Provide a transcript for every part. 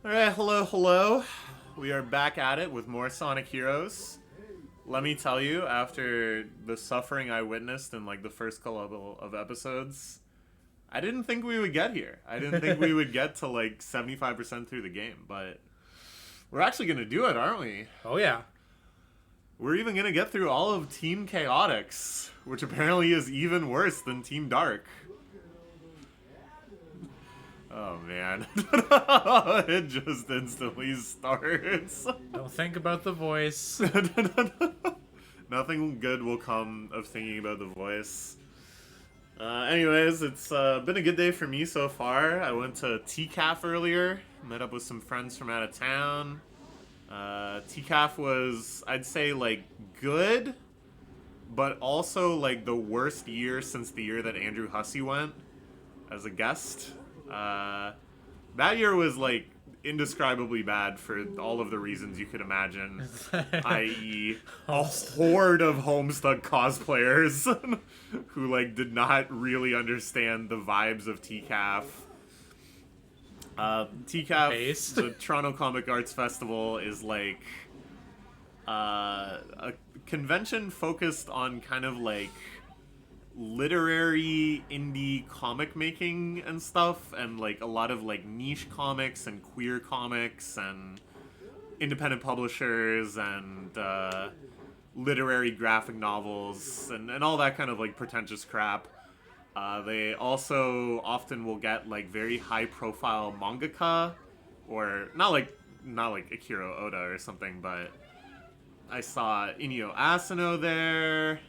Alright, hello. We are back at it with more Sonic Heroes. Let me tell you, after the suffering I witnessed in like the first couple of episodes, I didn't think we would get here. I didn't think we would get to like 75% through the game, but we're actually going to do it, aren't we? Oh yeah. We're even going to get through all of Team Chaotix, which apparently is even worse than Team Dark. Oh man. It just instantly starts. Don't think about the voice. Nothing good will come of thinking about the voice. Anyways, it's been a good day for me so far. I went to tcaf earlier, met up with some friends from out of town. tcaf was, I'd say, like, good, but also, like, the worst year since the year that Andrew Hussey went as a guest. That year was, like, indescribably bad for all of the reasons you could imagine, i.e. a horde of Homestuck cosplayers who, like, did not really understand the vibes of TCAF. TCAF, the Toronto Comic Arts Festival, is, like, a convention focused on kind of, like, literary indie comic making and stuff, and like a lot of like niche comics and queer comics and independent publishers and literary graphic novels and all that kind of like pretentious crap. They also often will get like very high profile mangaka, or not like Akira Oda or something, but I saw Inio Asano there.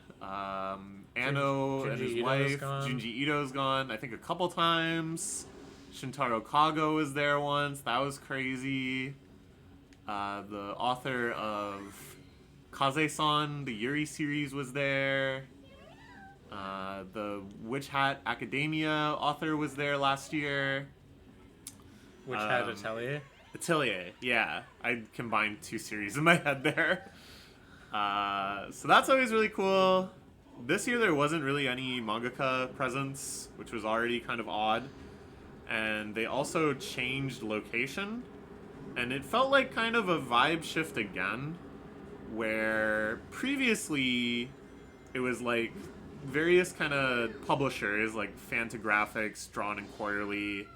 Anno and his wife, Junji Ito's gone, I think, a couple times. Shintaro Kago was there once. That was crazy. The author of Kaze-san, the Yuri series, was there. The Witch Hat Academia author was there last year. Witch Hat Atelier? Atelier, yeah. I combined two series in my head there. So that's always really cool. This year there wasn't really any mangaka presence, which was already kind of odd. And they also changed location. And it felt like kind of a vibe shift again, where previously it was like various kind of publishers, like Fantagraphics, Drawn and Quarterly,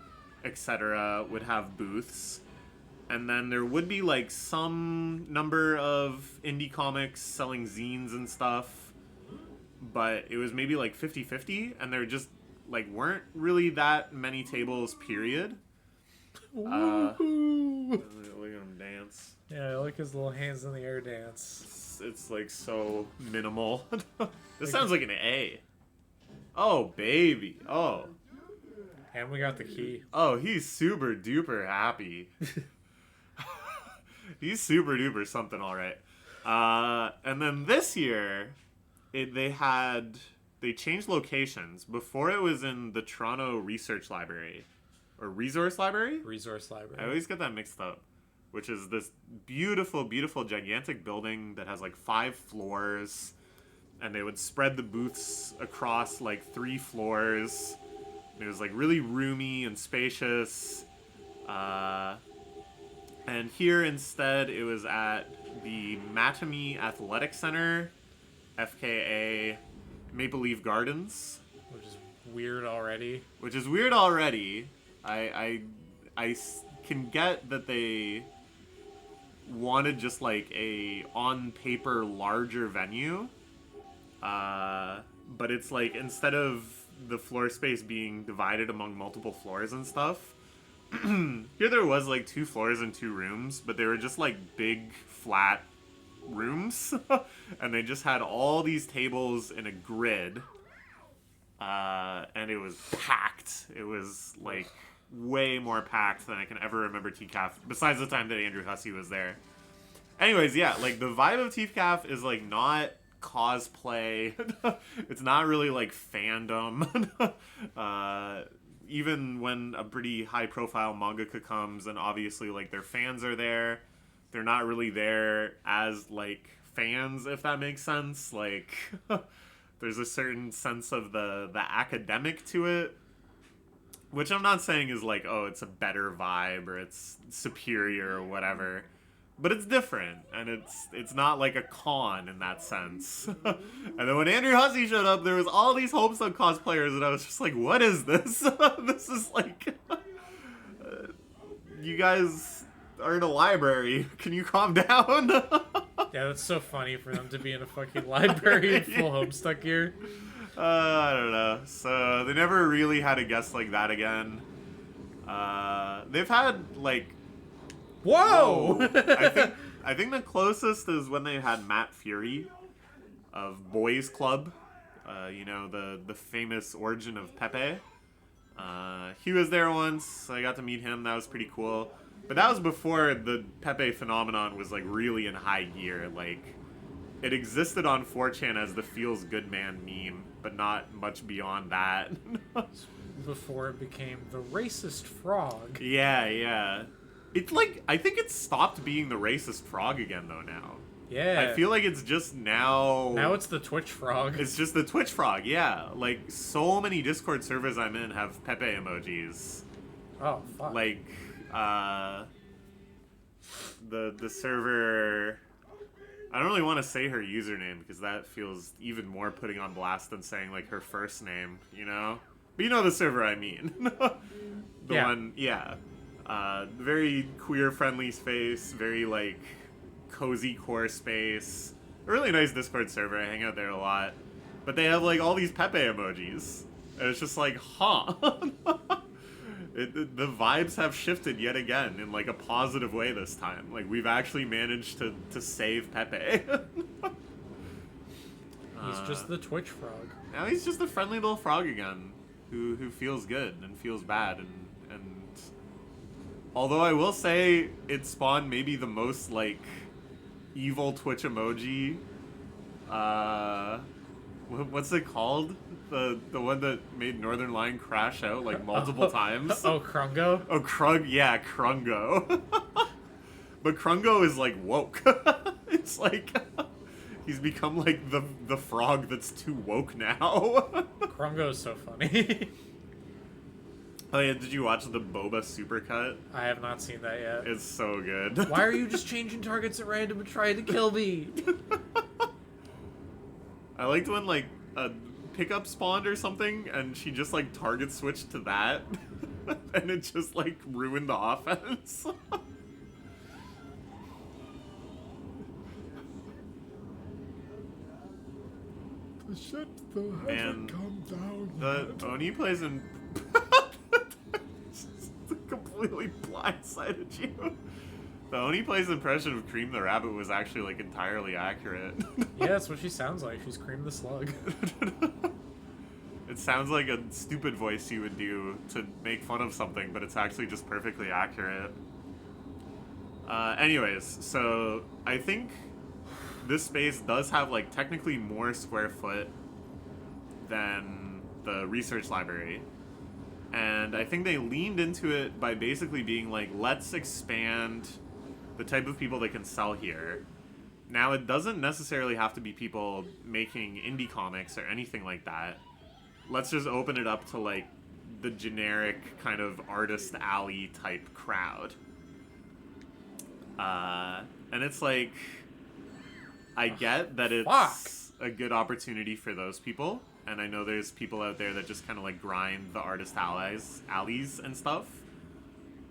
etc., would have booths. And then there would be like some number of indie comics selling zines and stuff, but it was maybe like 50-50, and there just like weren't really that many tables, period. Look at him dance. Yeah, I like his little hands in the air dance. It's like so minimal. This sounds like an A. Oh, baby. Oh. And we got the key. Oh, he's super duper happy. He's super duper something, all right. And then this year, they changed locations. Before it was in the Toronto Research Library, or Resource Library? Resource Library. I always get that mixed up. Which is this beautiful, beautiful, gigantic building that has like 5 floors, and they would spread the booths across like 3 floors. It was like really roomy and spacious. And here instead it was at the Matami Athletic Center, FKA Maple Leaf Gardens. Which is weird already. I can get that they wanted just like a on paper larger venue, but it's like instead of the floor space being divided among multiple floors and stuff, here there was like 2 floors and 2 rooms, but they were just like big flat rooms. And they just had all these tables in a grid, and it was packed. It was like way more packed than I can ever remember TCAF, besides the time that Andrew Hussey was there. Anyways, yeah, like the vibe of TCAF is like not cosplay. It's not really like fandom. Even when a pretty high profile mangaka comes, and obviously like their fans are there, they're not really there as like fans, if that makes sense. Like there's a certain sense of the academic to it. Which I'm not saying is like, oh, it's a better vibe or it's superior or whatever. But it's different, and it's not like a con in that sense. And then when Andrew Hussey showed up, there was all these Homestuck cosplayers, and I was just like, what is this? This is like... you guys are in a library. Can you calm down? Yeah, that's so funny for them to be in a fucking library in full Homestuck gear. I don't know. So they never really had a guest like that again. They've had like... Whoa! I think the closest is when they had Matt Fury of Boys Club. You know, the famous origin of Pepe. He was there once. I got to meet him. That was pretty cool. But that was before the Pepe phenomenon was like really in high gear. Like, it existed on 4chan as the feels good man meme, but not much beyond that. Before it became the racist frog. Yeah. It's like, I think it stopped being the racist frog again though now. Yeah. I feel like it's just now... Now it's the Twitch frog. It's just the Twitch frog, yeah. Like, so many Discord servers I'm in have Pepe emojis. Oh, fuck. Like, the server... I don't really want to say her username, because that feels even more putting on blast than saying, like, her first name, you know? But you know the server I mean. The one, yeah. Very queer-friendly space, very, like... cozy core space. A really nice Discord server. I hang out there a lot. But they have like all these Pepe emojis. And it's just like, huh. The vibes have shifted yet again in like a positive way this time. Like we've actually managed to save Pepe. He's just the Twitch frog. Now he's just a friendly little frog again. Who feels good and feels bad and although I will say it spawned maybe the most like evil Twitch emoji. What's it called? The one that made Northern Lion crash out like multiple times. Oh, Krungo? Oh, yeah, Krungo. But Krungo is like woke. It's like he's become like the frog that's too woke now. Krungo is so funny. Oh yeah, did you watch the Boba supercut? I have not seen that yet. It's so good. Why are you just changing targets at random and trying to kill me? I liked when like a pickup spawned or something and she just like target switched to that and it just like ruined the offense. The ship still hasn't come down yet. The Oni plays in completely blindsided you. The Oni Play's impression of Cream the Rabbit was actually like entirely accurate. Yeah, that's what she sounds like. She's Cream the Slug. It sounds like a stupid voice you would do to make fun of something, but it's actually just perfectly accurate. Anyways, so I think this space does have like technically more square foot than the research library. And I think they leaned into it by basically being like, let's expand the type of people that can sell here. Now, it doesn't necessarily have to be people making indie comics or anything like that. Let's just open it up to like the generic kind of artist alley type crowd. And it's like, I get that it's a good opportunity for those people. And I know there's people out there that just kind of like grind the artist alleys and stuff.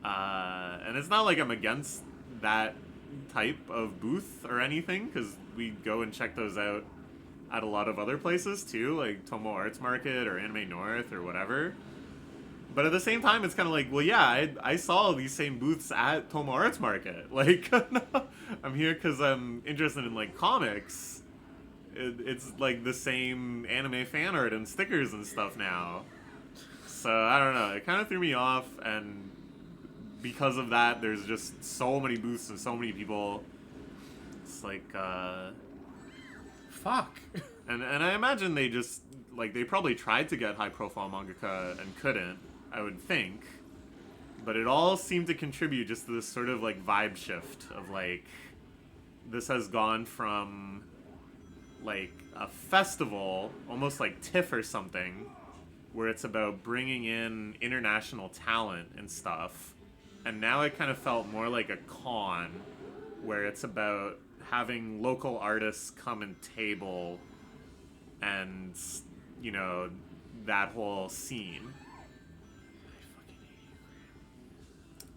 And it's not like I'm against that type of booth or anything, because we go and check those out at a lot of other places too, like Tomo Arts Market or Anime North or whatever. But at the same time, it's kind of like, well, yeah, I saw these same booths at Tomo Arts Market. Like, I'm here because I'm interested in like comics. It's like the same anime fan art and stickers and stuff now. So, I don't know. It kind of threw me off, and because of that, there's just so many booths and so many people. It's like, Fuck. And I imagine they just, like, they probably tried to get high-profile mangaka and couldn't, I would think. But it all seemed to contribute just to this sort of, like, vibe shift of, like, this has gone from like a festival, almost like TIFF or something, where it's about bringing in international talent and stuff. And now it kind of felt more like a con, where it's about having local artists come and table and, you know, that whole scene.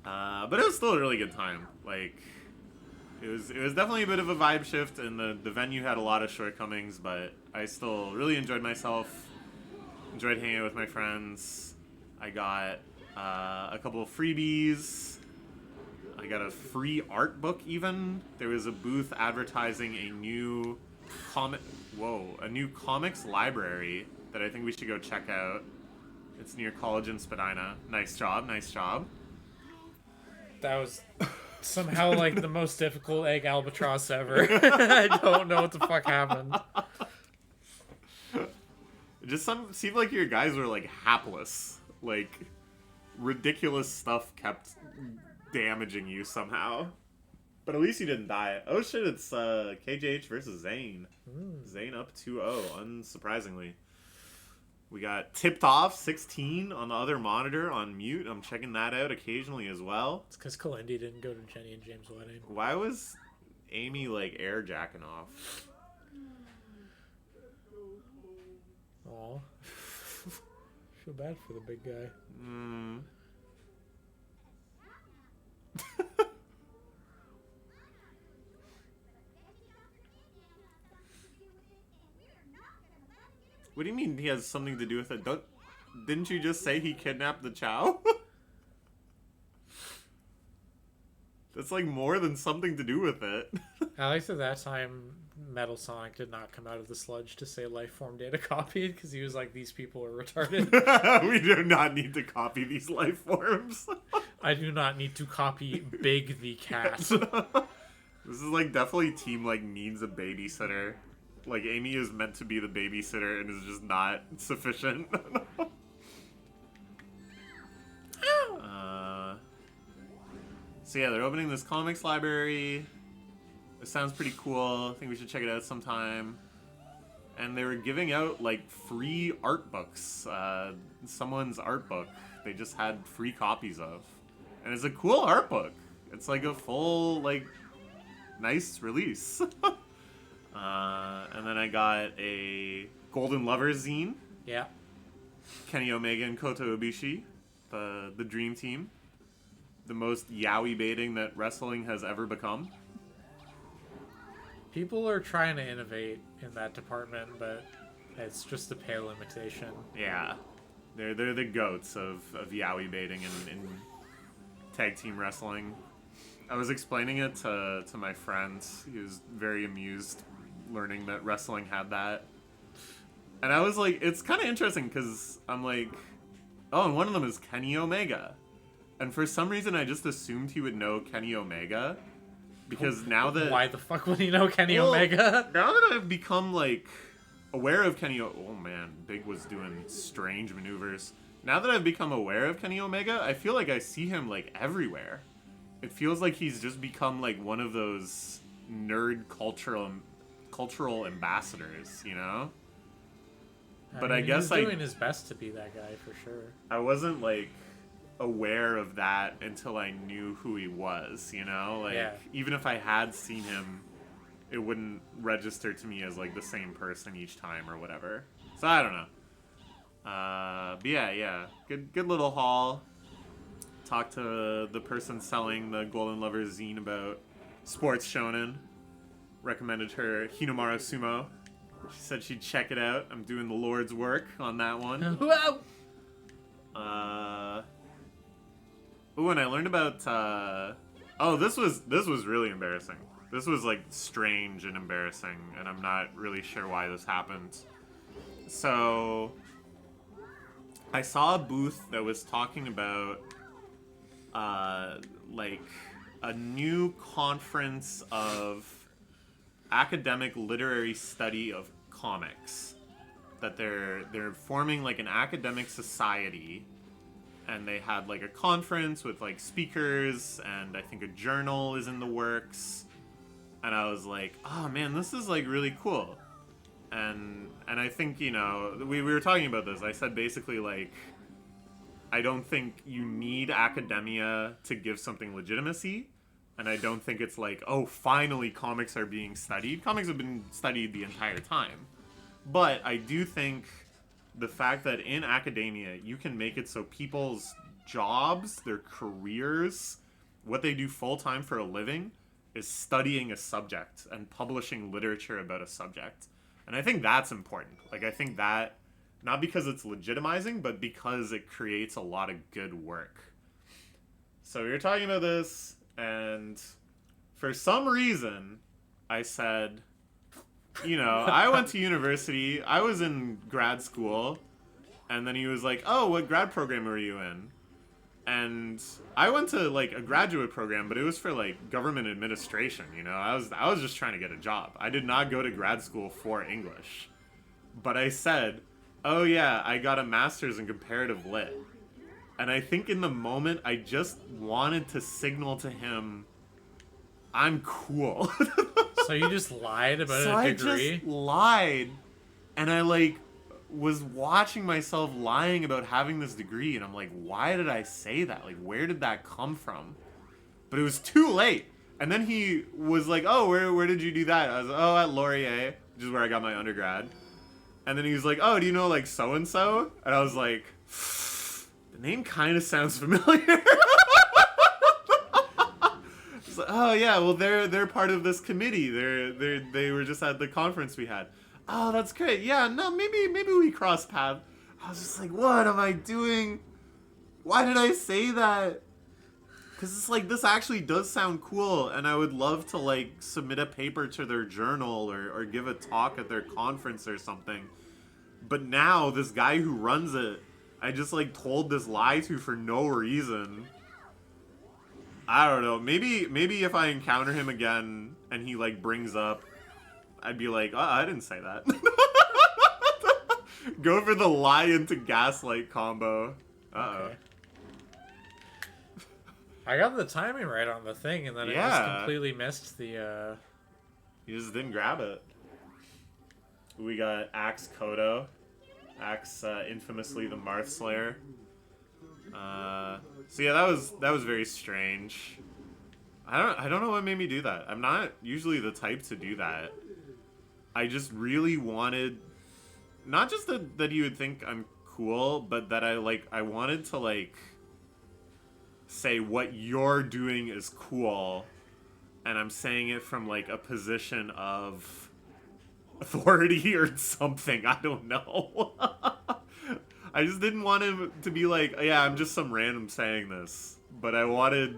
But it was still a really good time. Like, it was definitely a bit of a vibe shift, and the venue had a lot of shortcomings, but I still really enjoyed myself. Enjoyed hanging out with my friends. I got a couple of freebies. I got a free art book even. There was a booth advertising a new comics library that I think we should go check out. It's near College in Spadina. Nice job. That was somehow like the most difficult egg albatross ever. I don't know what the fuck happened. It just seemed like your guys were like hapless. Like, ridiculous stuff kept damaging you somehow. But at least you didn't die. Oh shit, it's KJH versus Zane. Zane up 2-0, unsurprisingly. We got Tipped Off 16 on the other monitor on mute. I'm checking that out occasionally as well. It's because Kalindi didn't go to Jenny and James' wedding. Why was Amy like air jacking off? Aw. Feel bad for the big guy. What do you mean he has something to do with it? Didn't you just say he kidnapped the Chow? That's like more than something to do with it. I liked that time Metal Sonic did not come out of the sludge to say Lifeform data copied, because he was like, these people are retarded. We do not need to copy these life forms. I do not need to copy Big the Cat. This is like definitely team like needs a babysitter. Like Amy is meant to be the babysitter and is just not sufficient. So yeah, they're opening this comics library. It sounds pretty cool. I think we should check it out sometime. And they were giving out like free art books. Someone's art book they just had free copies of. And it's a cool art book. It's like a full, like, nice release. And then I got a Golden Lovers zine. Yeah. Kenny Omega and Kota Ibushi, the dream team. The most yaoi baiting that wrestling has ever become. People are trying to innovate in that department, but it's just a pale imitation. Yeah. They're the goats of yaoi baiting in tag team wrestling. I was explaining it to my friend. He was very amused learning that wrestling had that. And I was like, it's kind of interesting because I'm like, oh, and one of them is Kenny Omega. And for some reason, I just assumed he would know Kenny Omega. Because now that... Why the fuck would he know Kenny Omega? Now that I've become, like, aware of Kenny... Oh, man. Big was doing strange maneuvers. Now that I've become aware of Kenny Omega, I feel like I see him, like, everywhere. It feels like he's just become, like, one of those nerd cultural ambassadors, you know? But I guess he's doing his best to be that guy, for sure. I wasn't, like... aware of that until I knew who he was, you know? Like, yeah. Even if I had seen him, it wouldn't register to me as, like, the same person each time or whatever. So, I don't know. But yeah. Good little haul. Talked to the person selling the Golden Lovers zine about sports shonen. Recommended her Hinamaru Sumo. She said she'd check it out. I'm doing the Lord's work on that one. Whoa! Ooh, and I learned about, oh, this was really embarrassing. This was, like, strange and embarrassing, and I'm not really sure why this happened. So, I saw a booth that was talking about, like, a new conference of academic literary study of comics. That they're forming, like, an academic society. And they had, like, a conference with, like, speakers, and I think a journal is in the works. And I was like, oh, man, this is, like, really cool. And I think, you know, we were talking about this. I said basically, like, I don't think you need academia to give something legitimacy. And I don't think it's like, oh, finally comics are being studied. Comics have been studied the entire time. But I do think the fact that in academia, you can make it so people's jobs, their careers, what they do full-time for a living is studying a subject and publishing literature about a subject. And I think that's important. Like, I think that, not because it's legitimizing, but because it creates a lot of good work. So we were talking about this, and for some reason, I said, you know, I went to university, I was in grad school, and then he was like, oh, what grad program were you in? And I went to, like, a graduate program, but it was for, like, government administration, you know? I was just trying to get a job. I did not go to grad school for English. But I said, oh yeah, I got a master's in comparative lit. And I think in the moment, I just wanted to signal to him, I'm cool. So you just lied about So a degree? I just lied. And I, like, was watching myself lying about having this degree, and I'm like, why did I say that? Like, where did that come from? But it was too late. And then he was like, oh, where did you do that? I was like, oh, at Laurier, which is where I got my undergrad. And then he was like, oh, do you know, like, so-and-so? And I was like, the name kind of sounds familiar. It's like, oh, yeah, well, they're part of this committee. They were just at the conference we had. Oh, that's great. Yeah, no, maybe we cross paths. I was just like, what am I doing? Why did I say that? Because it's like, this actually does sound cool, and I would love to, like, submit a paper to their journal or give a talk at their conference or something. But now, this guy who runs it, I just, like, told this lie to for no reason. I don't know. Maybe if I encounter him again and he, like, brings up, I'd be like, oh, I didn't say that. Go for the lie into gaslight combo. Uh-oh. Okay. I got the timing right on the thing, and then I just completely missed the, You just didn't grab it. We got Axe Kodo. Axe, infamously the Marth Slayer. So yeah, that was very strange. I don't know what made me do that. I'm not usually the type to do that. I just really wanted, not just that you would think I'm cool, but that I wanted to, like, say what you're doing is cool, and I'm saying it from, like, a position of authority or something. I don't know. I just didn't want him to be like, yeah, I'm just some random saying this. But I wanted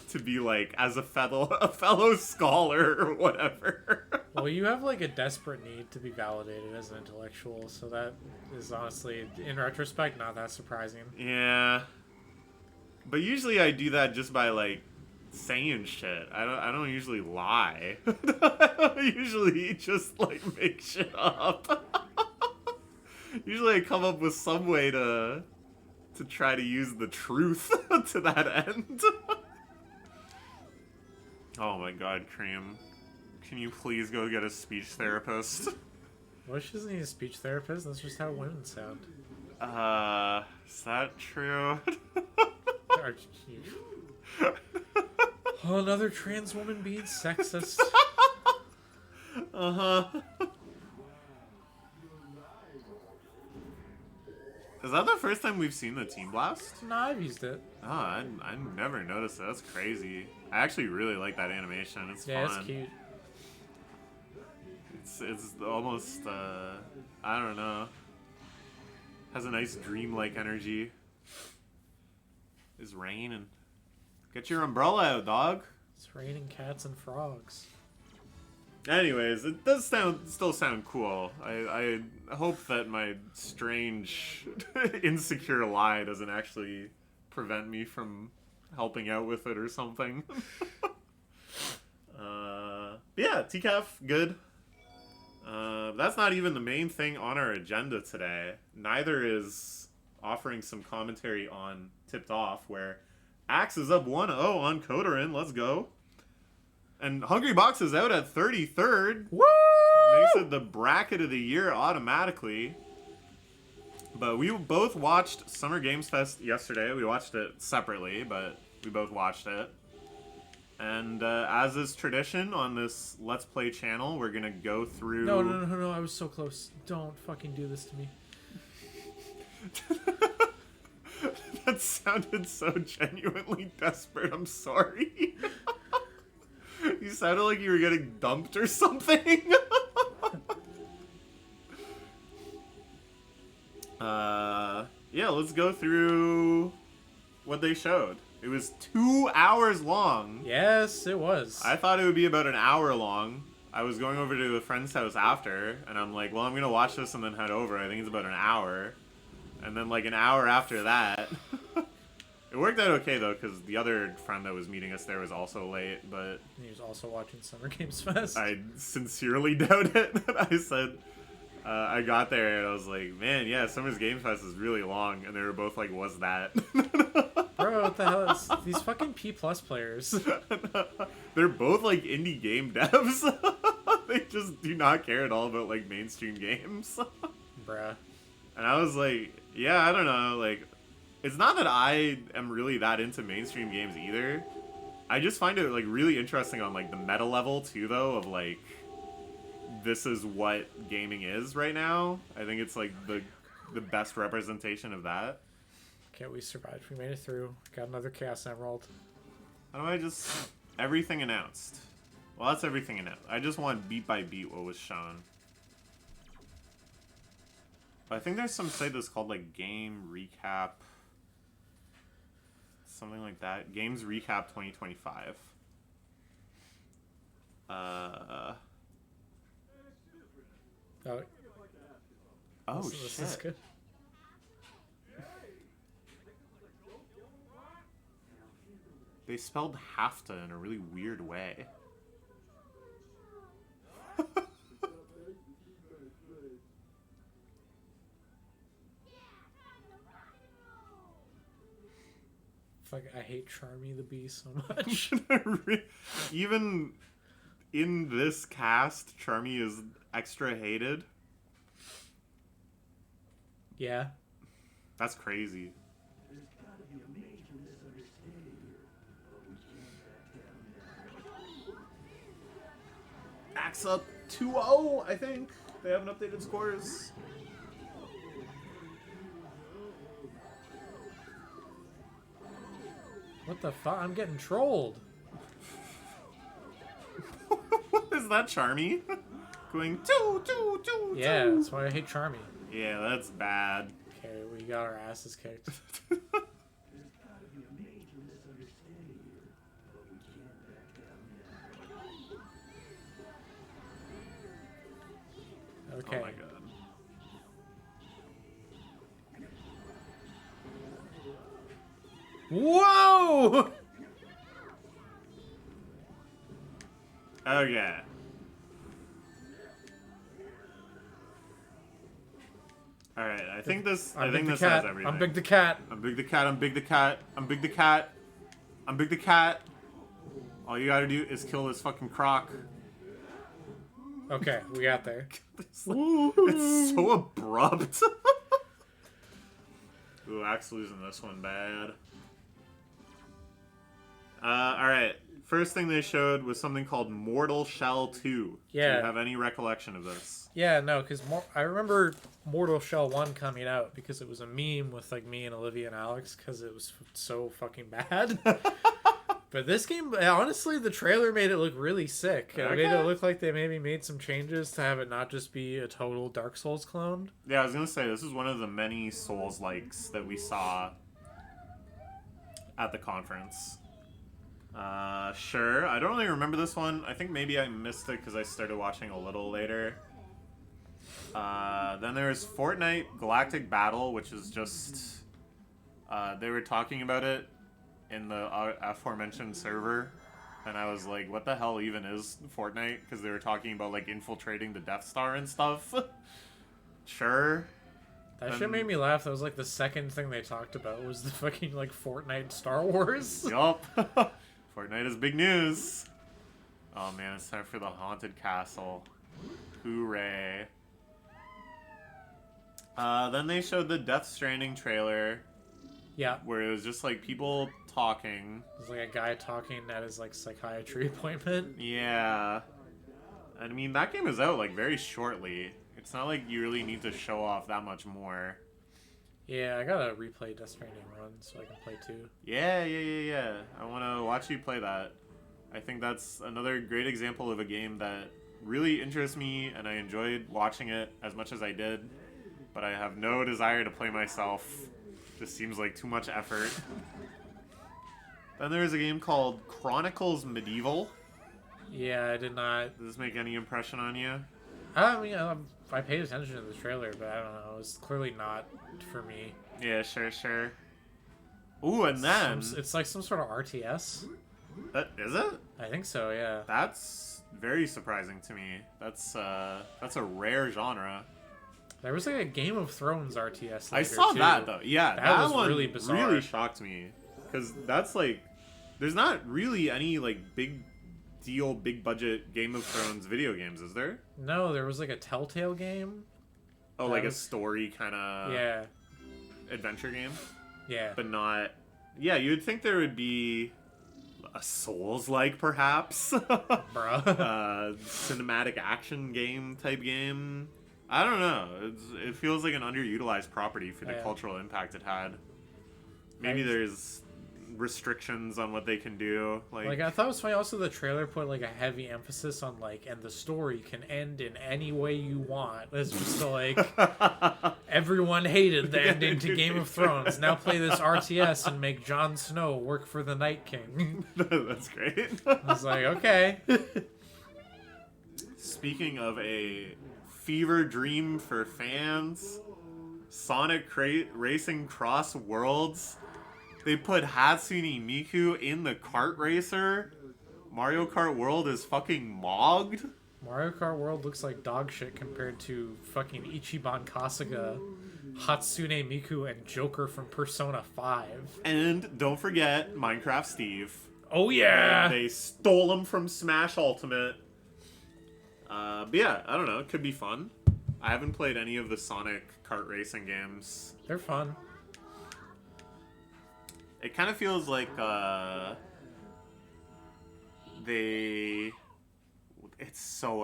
to be like, as a fellow scholar or whatever. Well, you have, like, a desperate need to be validated as an intellectual, so that is honestly, in retrospect, not that surprising. Yeah. But usually I do that just by, like, saying shit. I don't usually lie. I usually just, like, make shit up. Usually I come up with some way to try to use the truth to that end. Oh my god, Cream. Can you please go get a speech therapist? Well, she doesn't need a speech therapist. That's just how women sound. Is that true? Are you... Oh, another trans woman being sexist. Uh-huh. Is that the first time we've seen the Team Blast? No, I've used it. Oh, I never noticed that. That's crazy. I actually really like that animation. It's Yeah, fun. it's cute. It's almost, I don't know. Has a nice dreamlike energy. It's raining. Get your umbrella out, dog. It's raining cats and frogs. Anyways, it does still sound cool. I hope that my strange, insecure lie doesn't actually prevent me from helping out with it or something. Yeah, tcaf, good. That's not even the main thing on our agenda today. Neither is offering some commentary on Tipped Off, where Axe is up 1-0 on Kodorin. Let's go. And Hungry Box is out at 33rd. Woo! makes it the bracket of the year automatically. But we both watched Summer Games Fest yesterday. We watched it separately, but we both watched it. And as is tradition on this Let's Play channel, we're gonna go through... No, I was so close. Don't fucking do this to me. That sounded so genuinely desperate. I'm sorry. You sounded like you were getting dumped or something. Yeah, let's go through what they showed. It was 2 hours long. Yes, it was. I thought it would be about an hour long. I was going over to a friend's house after, and I'm like, well, I'm going to watch this and then head over. I think it's about an hour. And then, like, an hour after that... It worked out okay, though, because the other friend that was meeting us there was also late, but... He was also watching Summer Games Fest. I sincerely doubt it. I said... I got there, and I was like, man, yeah, Summer's Games Fest is really long. And they were both like, what's that? Bro, what the hell is... These fucking P+ players. They're both, like, indie game devs. They just do not care at all about, like, mainstream games. Bruh. And I was like, yeah, I don't know, like... It's not that I am really that into mainstream games either. I just find it, like, really interesting on, like, the meta level, too, though, of, like... This is what gaming is right now. I think it's, like, the best representation of that. Okay, we survived. We made it through. Got another Chaos Emerald. How do I just... Everything announced. Well, that's everything announced. I just want beat by beat what was shown. I think there's some site that's called, like, Game Recap... Something like that. Games Recap 2025. Oh, this shit. is good. They spelled HAFTA in a really weird way. Fuck, I hate Charmy the Bee so much. Even in this cast, Charmy is extra hated. Yeah. That's crazy. Axe up 2-0, I think. They haven't updated scores. What the fuck? I'm getting trolled. What is that, Charmy? Going 2-2-2-2. Yeah, that's why I hate Charmy. Yeah, that's bad. Okay, we got our asses kicked. Okay. Oh my god. Whoa! Okay. Alright, I think this has everything. I'm Big the Cat. I'm Big the Cat, I'm Big the Cat, I'm Big the Cat, I'm Big the Cat. All you gotta do is kill this fucking croc. Okay, we got there. It's so abrupt. Ooh, Axe losing this one bad. Alright. First thing they showed was something called Mortal Shell 2. Yeah. Do you have any recollection of this? Yeah, no, because I remember Mortal Shell 1 coming out because it was a meme with, like, me and Olivia and Alex because it was so fucking bad. But this game, honestly, the trailer made it look really sick. It made it look like they maybe made some changes to have it not just be a total Dark Souls clone. Yeah, I was gonna say, this is one of the many Souls-likes that we saw at the conference. Sure. I don't really remember this one. I think maybe I missed it because I started watching a little later. Then there's Fortnite Galactic Battle, which is just... they were talking about it in the aforementioned server, and I was like, what the hell even is Fortnite? Because they were talking about, like, infiltrating the Death Star and stuff. Sure. That shit made me laugh. That was, like, the second thing they talked about was the fucking, like, Fortnite Star Wars. Yup. Fortnite is big news. Oh man, it's time for the Haunted Castle. Hooray. Then they showed the Death Stranding trailer, Yeah. where it was just like people talking. There's like a guy talking at his like psychiatry appointment. Yeah. I mean, that game is out like very shortly. It's not like you really need to show off that much more. Yeah, I gotta replay Death Stranding run so I can play too. Yeah. I want to watch you play that. I think that's another great example of a game that really interests me, and I enjoyed watching it as much as I did. But I have no desire to play myself. Just seems like too much effort. Then there's a game called Chronicles Medieval. Yeah, I did not. Does this make any impression on you? I mean, I paid attention to the trailer, but I don't know. It's clearly not for me. Yeah, sure. Ooh, and then... It's like some sort of RTS. Is it? I think so, yeah. That's very surprising to me. That's a rare genre. There was like a Game of Thrones RTS. I saw too. that though. Yeah, that was one really bizarre. really shocked me, because that's like, there's not really any like big deal, big budget Game of Thrones video games, is there? No, there was like a Telltale game. Oh, like a story kind of Yeah. adventure game, Yeah. but not. Yeah, you'd think there would be a Souls-like, perhaps, Bruh. cinematic action game type game. I don't know. It feels like an underutilized property for the cultural impact it had. Maybe there's restrictions on what they can do. Like I thought it was funny. Also, the trailer put like a heavy emphasis on like, and the story can end in any way you want. It's just like everyone hated the ending to Game of Thrones. Now play this RTS and make Jon Snow work for the Night King. That's great. I was like, okay. Speaking of a fever dream for fans, Sonic Racing Cross Worlds. They put Hatsune Miku in the kart racer. Mario Kart World is fucking mogged. Mario Kart World looks like dog shit compared to fucking Ichiban Kasuga, Hatsune Miku, and Joker from Persona 5. And don't forget Minecraft Steve. Oh yeah! They stole him from Smash Ultimate. But yeah, I don't know. It could be fun. I haven't played any of the Sonic kart racing games. They're fun. It kind of feels like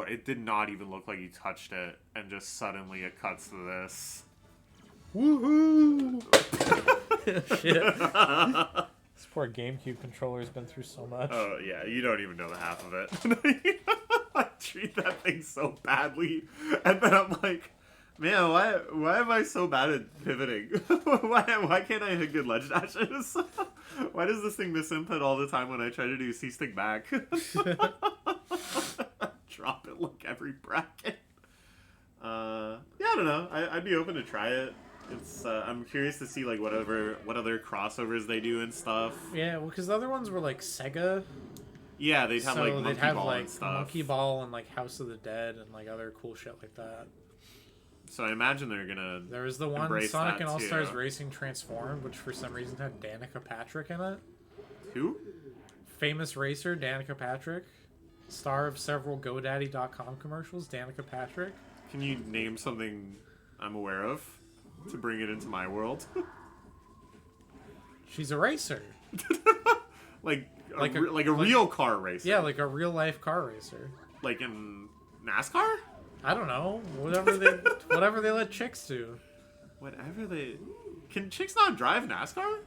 it did not even look like you touched it, and just suddenly it cuts to this. Woohoo! Shit. This poor GameCube controller's been through so much. Oh yeah, you don't even know the half of it. I treat that thing so badly, and then I'm like, man, why am I so bad at pivoting? why can't I hit good ledge dashes? Why does this thing miss input all the time when I try to do C-stick back? Drop it like every bracket. Yeah, I don't know. I'd be open to try it. It's I'm curious to see like what other crossovers they do and stuff. Yeah, well, because the other ones were like Sega. Yeah, they'd have like Monkey Ball and stuff. Monkey Ball and like House of the Dead and like other cool shit like that. So I imagine they're gonna. There was the one Sonic and All Stars Racing Transformed, which for some reason had Danica Patrick in it. Who? Famous racer Danica Patrick, star of several GoDaddy.com commercials. Danica Patrick. Can you name something I'm aware of to bring it into my world? She's a racer. like a real car racer. Yeah, like a real life car racer. Like in NASCAR? I don't know. Whatever they let chicks do. Whatever they... Can chicks not drive NASCAR?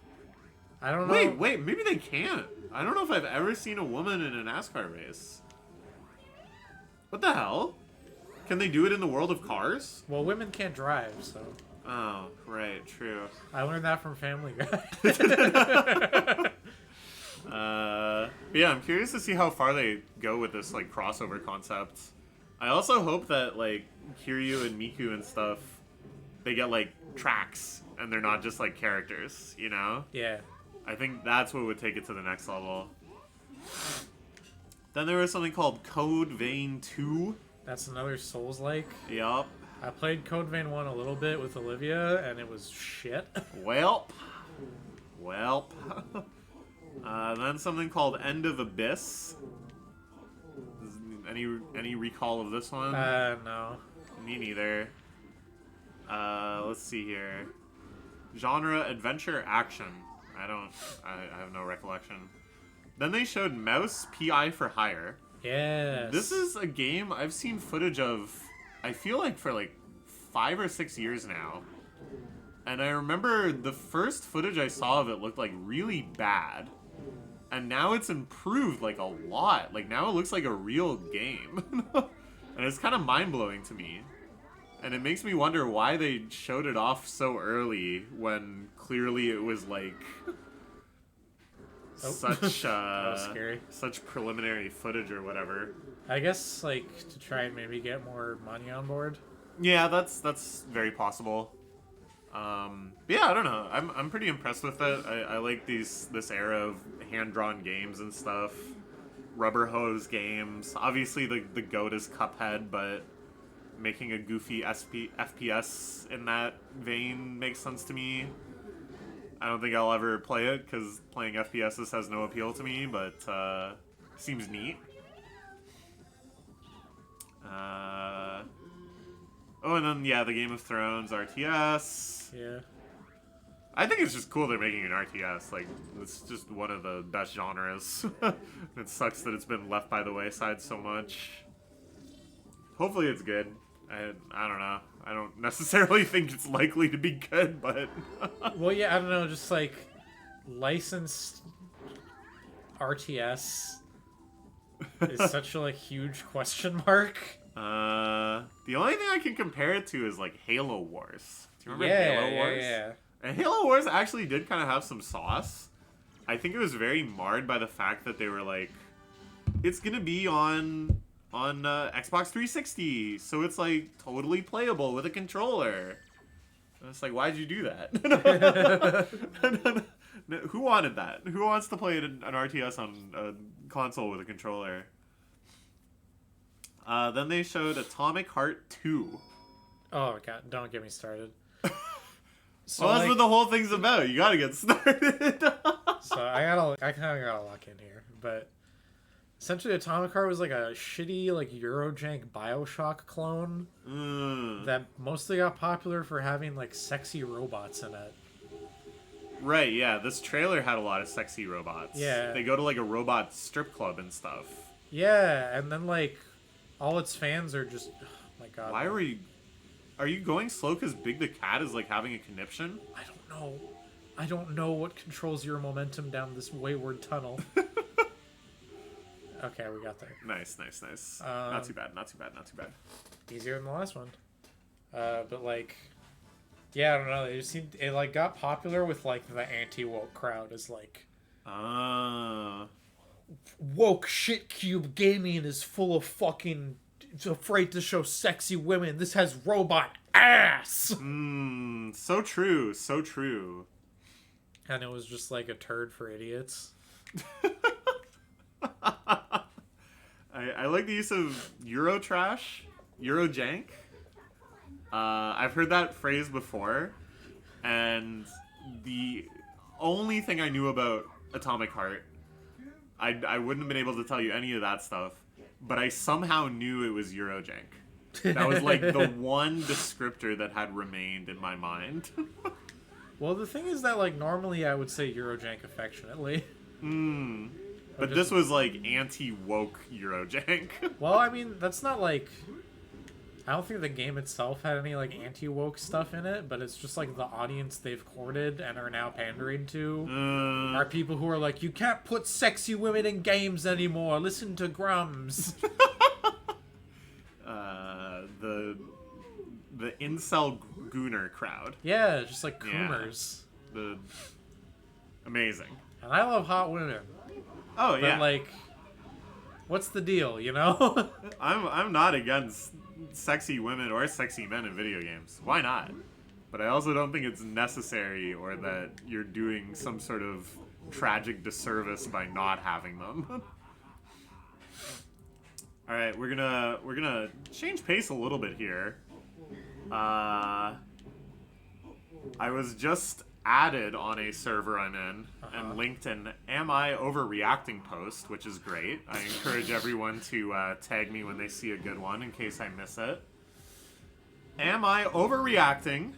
I don't know. Wait, maybe they can't. I don't know if I've ever seen a woman in a NASCAR race. What the hell? Can they do it in the world of cars? Well, women can't drive, so... Oh, right, true. I learned that from Family Guy. But yeah, I'm curious to see how far they go with this, like, crossover concept. I also hope that, like, Kiryu and Miku and stuff, they get, like, tracks, and they're not just, like, characters, you know? Yeah. I think that's what would take it to the next level. Then there was something called Code Vein 2. That's another Souls-like. Yup. I played Code Vein 1 a little bit with Olivia, and it was shit. Welp. Then something called End of Abyss. Does Any recall of this one? No. Me neither. Let's see here. Genre adventure action. I have no recollection. Then they showed Mouse PI for Hire. Yes. This is a game I've seen footage of, I feel like for like 5 or 6 years now. And I remember the first footage I saw of it looked like really bad. And now it's improved like a lot. Like now it looks like a real game. And it's kind of mind-blowing to me. And it makes me wonder why they showed it off so early when clearly it was like such preliminary footage or whatever. I guess like to try and maybe get more money on board. Yeah, that's very possible. Yeah, I don't know. I'm pretty impressed with it. I like this era of hand-drawn games and stuff. Rubber hose games. Obviously the GOAT is Cuphead, but making a goofy FPS in that vein makes sense to me. I don't think I'll ever play it because playing FPSs has no appeal to me, but seems neat. Oh, and then yeah, the Game of Thrones RTS. Yeah. I think it's just cool they're making an RTS. Like, it's just one of the best genres. It sucks that it's been left by the wayside so much. Hopefully it's good. I don't know. I don't necessarily think it's likely to be good, but... Well, yeah, I don't know. Just, like, licensed RTS is such a, like, huge question mark. The only thing I can compare it to is, like, Halo Wars. Do you remember Halo Wars? Yeah. And Halo Wars actually did kind of have some sauce. I think it was very marred by the fact that they were like, it's gonna be on Xbox 360, so it's like totally playable with a controller. And it's like, why'd you do that? Who wanted that? Who wants to play an RTS on a console with a controller? Then they showed Atomic Heart 2. Oh god, don't get me started. So well, that's what the whole thing's about. You gotta get started. So I kind of got a lock in here, but essentially Atomic Heart was like a shitty like Eurojank BioShock clone that mostly got popular for having like sexy robots in it. Right, yeah. This trailer had a lot of sexy robots. Yeah. They go to like a robot strip club and stuff. Yeah, and then like all its fans are just, oh my god. Why are you going slow because Big the Cat is like having a conniption? I don't know. I don't know what controls your momentum down this wayward tunnel. Okay, we got there. Nice. Not too bad. Easier than the last one. But like, yeah, I don't know. It like got popular with like the anti-woke crowd as like, woke shit cube gaming is full of fucking afraid to show sexy women. This has robot ass. So true. And it was just like a turd for idiots. I like the use of Eurotrash, Eurojank. I've heard that phrase before, and the only thing I knew about Atomic Heart, I wouldn't have been able to tell you any of that stuff, but I somehow knew it was Eurojank. That was like the one descriptor that had remained in my mind. Well, the thing is that like normally I would say Eurojank affectionately. But this was like anti-woke Eurojank. Well, I mean, that's not like... I don't think the game itself had any like anti-woke stuff in it, but it's just like the audience they've courted and are now pandering to are people who are like, you can't put sexy women in games anymore, listen to Grums. The incel gooner crowd. Yeah, just like coomers. Yeah. Amazing. And I love hot women. Oh, but yeah. like, what's the deal, you know? I'm not against sexy women or sexy men in video games. Why not? But I also don't think it's necessary or that you're doing some sort of tragic disservice by not having them. All right, we're gonna change pace a little bit here. I was just added on a server I'm in and linked an "Am I Overreacting" post, which is great. I encourage everyone to tag me when they see a good one in case I miss it. Am I overreacting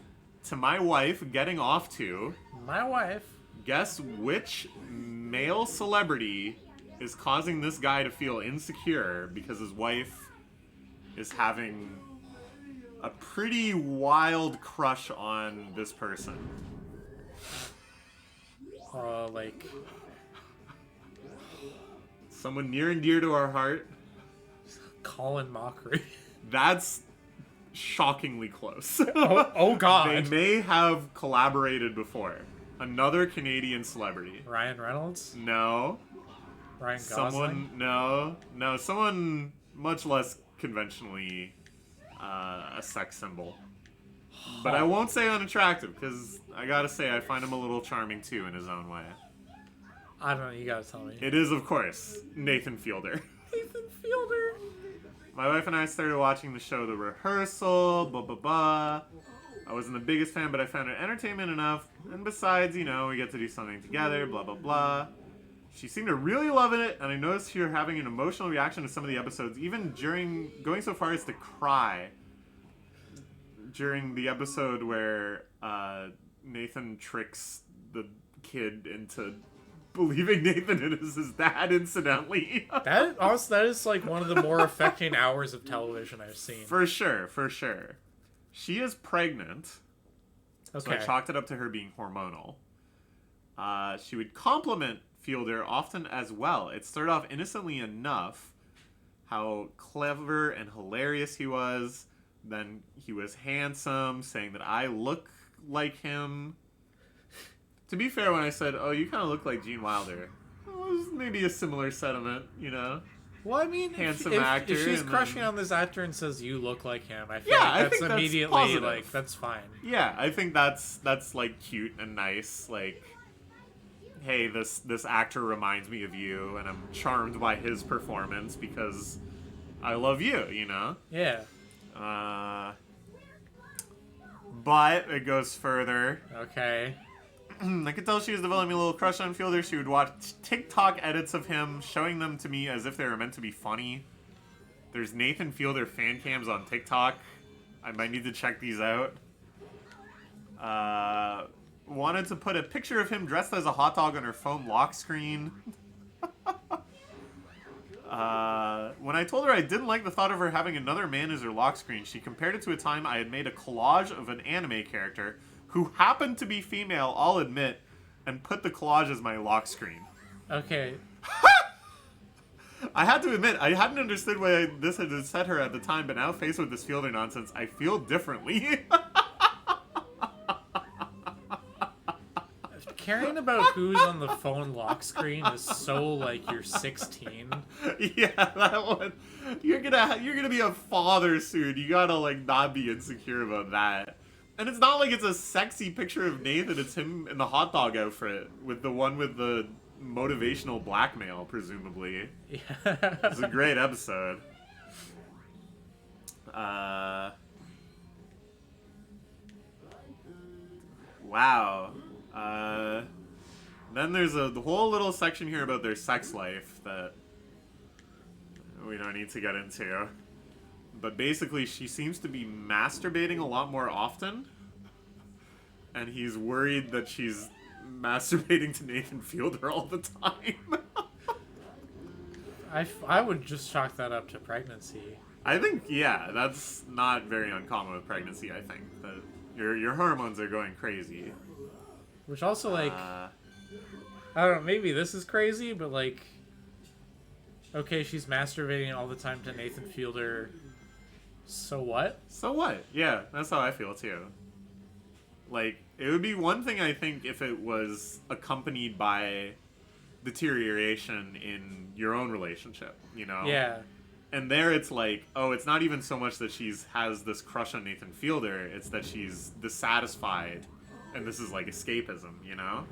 to my wife getting off to... My wife. Guess which male celebrity is causing this guy to feel insecure because his wife is having a pretty wild crush on this person. Like... Someone near and dear to our heart. Colin Mockery. That's shockingly close. Oh God. They may have collaborated before. Another Canadian celebrity. Ryan Reynolds? No. Ryan Gosling? No, someone much less conventionally a sex symbol. But I won't say unattractive, because I gotta say I find him a little charming too in his own way. I don't know, you gotta tell me. It is, of course, Nathan Fielder. Nathan Fielder! My wife and I started watching the show The Rehearsal, blah blah blah. I wasn't the biggest fan, but I found it entertainment enough. And besides, you know, we get to do something together, blah blah blah. She seemed to really love it, and I noticed her having an emotional reaction to some of the episodes, even during going so far as to cry during the episode where Nathan tricks the kid into believing Nathan is his dad, incidentally. That is like one of the more affecting hours of television I've seen. For sure, for sure. She is pregnant, so I Okay. chalked it up to her being hormonal. She would compliment Fielder often as well. It started off innocently enough, how clever and hilarious he was. Then he was handsome, saying that I look like him. To be fair, when I said, "Oh, you kind of look like Gene Wilder," it was maybe a similar sentiment, you know? Well, I mean, Handsome if actor, she's and crushing then- on this actor and says you look like him, I feel Yeah, like I that's think that's immediately positive. like that's fine. Yeah, I think that's like cute and nice. Like, hey, this actor reminds me of you, and I'm charmed by his performance because I love you. You know. Yeah. But it goes further. Okay. I could tell she was developing a little crush on Fielder. She would watch TikTok edits of him, showing them to me as if they were meant to be funny. There's Nathan Fielder fan cams on TikTok. I might need to check these out. Wanted to put a picture of him dressed as a hot dog on her phone lock screen. When I told her I didn't like the thought of her having another man as her lock screen, she compared it to a time I had made a collage of an anime character who happened to be female, I'll admit, and put the collage as my lock screen. Okay. I had to admit, I hadn't understood why this had upset her at the time, but now faced with this Fielder nonsense, I feel differently. Caring about who's on the phone lock screen is so like you're 16. Yeah, that one. You're gonna be a father soon. You gotta like not be insecure about that. And it's not like it's a sexy picture of Nathan. It's him in the hot dog outfit with the one with the motivational blackmail, presumably. Yeah. It's a great episode. Wow. Then there's the whole little section here about their sex life that we don't need to get into. But basically, she seems to be masturbating a lot more often. And he's worried that she's masturbating to Nathan Fielder all the time. I would just chalk that up to pregnancy. I think, yeah, that's not very uncommon with pregnancy, I think. That your hormones are going crazy. Which also, like, I don't know, maybe this is crazy, but, like, okay, she's masturbating all the time to Nathan Fielder. So what? So what? Yeah, that's how I feel, too. Like, it would be one thing, I think, if it was accompanied by deterioration in your own relationship, you know? Yeah. And there it's like, oh, it's not even so much that has this crush on Nathan Fielder, it's that she's dissatisfied, and this is like escapism, you know?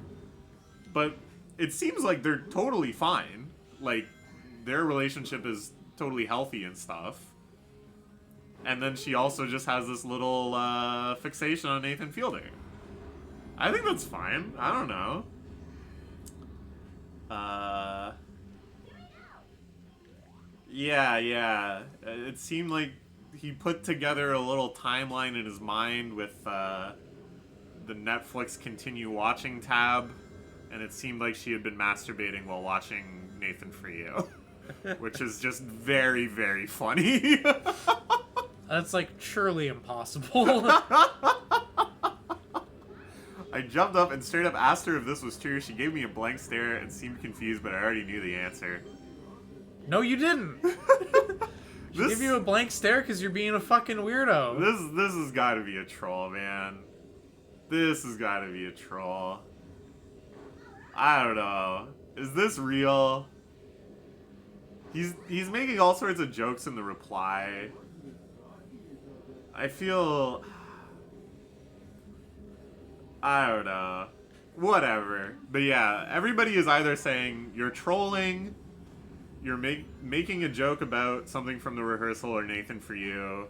But it seems like they're totally fine. Like, their relationship is totally healthy and stuff. And then she also just has this little fixation on Nathan Fielder. I think that's fine. I don't know. Yeah. It seemed like he put together a little timeline in his mind with the Netflix continue watching tab, and it seemed like she had been masturbating while watching Nathan For You, which is just very, very funny. That's like surely impossible. I jumped up and straight up asked her if this was true. She gave me a blank stare and seemed confused, but I already knew the answer. No, you didn't. She gave you a blank stare because you're being a fucking weirdo. This has got to be a troll, man. This has got to be a troll. I don't know. Is this real? He's making all sorts of jokes in the reply. I feel... I don't know. Whatever. But yeah, everybody is either saying you're trolling, you're making a joke about something from the rehearsal or Nathan For You,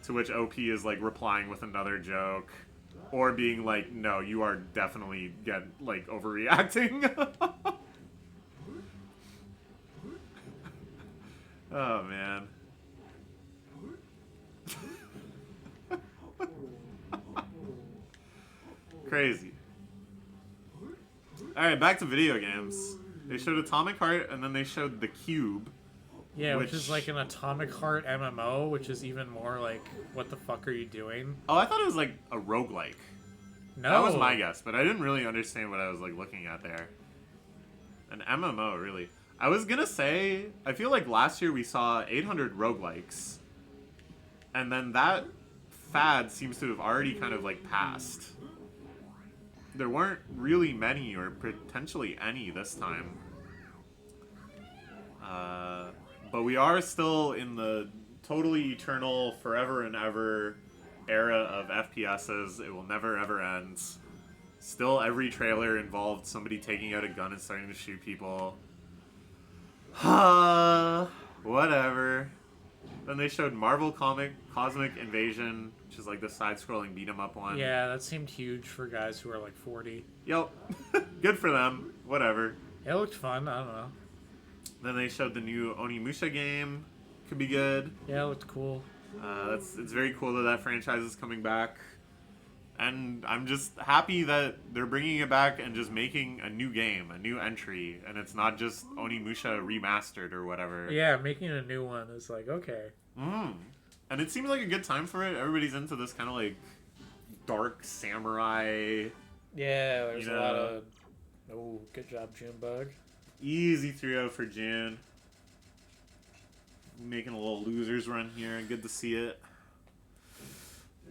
to which OP is like replying with another joke, or being like, no, you are definitely overreacting. Oh man. Crazy. Alright, back to video games. They showed Atomic Heart, and then they showed The Cube. Yeah, which is like an Atomic Heart MMO, which is even more like, what the fuck are you doing? Oh, I thought it was like a roguelike. No. That was my guess, but I didn't really understand what I was like looking at there. An MMO, really. I was gonna say, I feel like last year we saw 800 roguelikes, and then that fad seems to have already kind of like passed. There weren't really many, or potentially any this time. But we are still in the totally eternal, forever and ever era of FPSs. It will never ever end. Still, every trailer involved somebody taking out a gun and starting to shoot people. Whatever. Then they showed Marvel Cosmic Invasion, which is like the side-scrolling beat-em-up one. Yeah, that seemed huge for guys who are like 40. Yep. Good for them. Whatever. It looked fun. I don't know. Then they showed the new Onimusha game. Could be good. Yeah, it looked cool. It's very cool that franchise is coming back. And I'm just happy that they're bringing it back and just making a new game, a new entry, and it's not just Onimusha remastered or whatever. Yeah, making a new one is like, okay. And it seems like a good time for it. Everybody's into this kind of like dark samurai. Yeah, there's a lot of... Oh, good job, Junebug. Easy 3-0 for June. Making a little losers run here. Good to see it.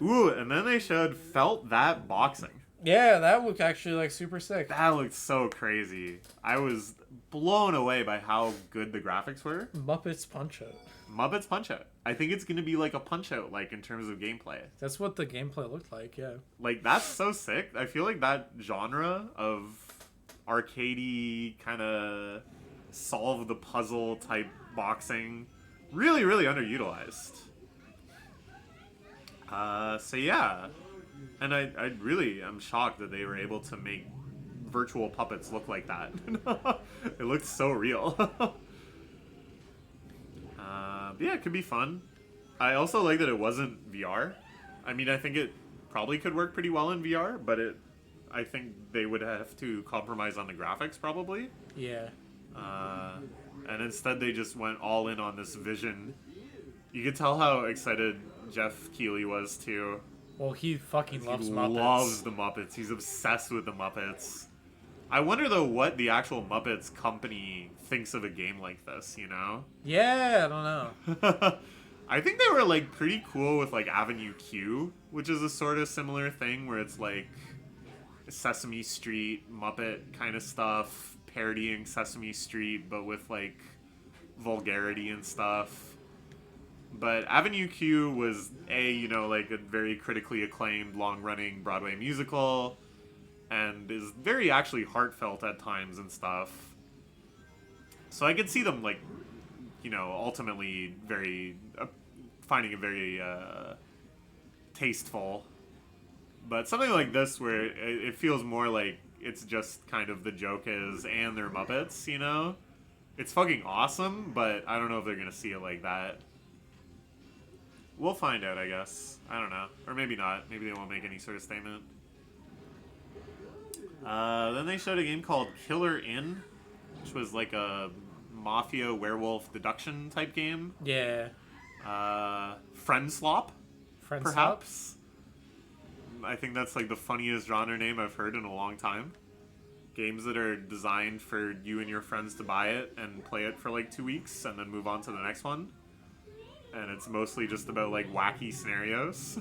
Ooh, and then they showed Felt That Boxing. Yeah, that looked actually like super sick. That looked so crazy. I was blown away by how good the graphics were. Muppets Punch-Out. Muppets Punch-Out. I think it's going to be like a Punch-Out, like, in terms of gameplay. That's what the gameplay looked like, yeah. Like, that's so sick. I feel like that genre of arcadey, kind of solve the puzzle type boxing, really, really underutilized. So yeah. And I really am shocked that they were able to make virtual puppets look like that. It looked so real. But yeah, it could be fun. I also like that it wasn't VR. I mean, I think it probably could work pretty well in VR, but I think they would have to compromise on the graphics probably. Yeah. And instead they just went all in on this vision. You could tell how excited Jeff Keighley was too. Well, he fucking loves Muppets. He loves the Muppets. He's obsessed with the Muppets. I wonder though what the actual Muppets company thinks of a game like this, you know? Yeah, I don't know. I think they were like pretty cool with like Avenue Q, which is a sort of similar thing where it's like Sesame Street Muppet kind of stuff, parodying Sesame Street but with like vulgarity and stuff. But Avenue Q was like a very critically acclaimed, long-running Broadway musical, and is very actually heartfelt at times and stuff. So I could see them like, ultimately very finding it very tasteful. But something like this where it feels more like it's just kind of the joke is and they're Muppets, you know? It's fucking awesome, but I don't know if they're gonna see it like that. We'll find out, I guess. I don't know. Or maybe not. Maybe they won't make any sort of statement. Then they showed a game called Killer Inn, which was like a mafia werewolf deduction type game. Yeah. Friend Slop, Friend perhaps. I think that's like the funniest genre name I've heard in a long time. Games that are designed for you and your friends to buy it and play it for like 2 weeks and then move on to the next one. And it's mostly just about like wacky scenarios.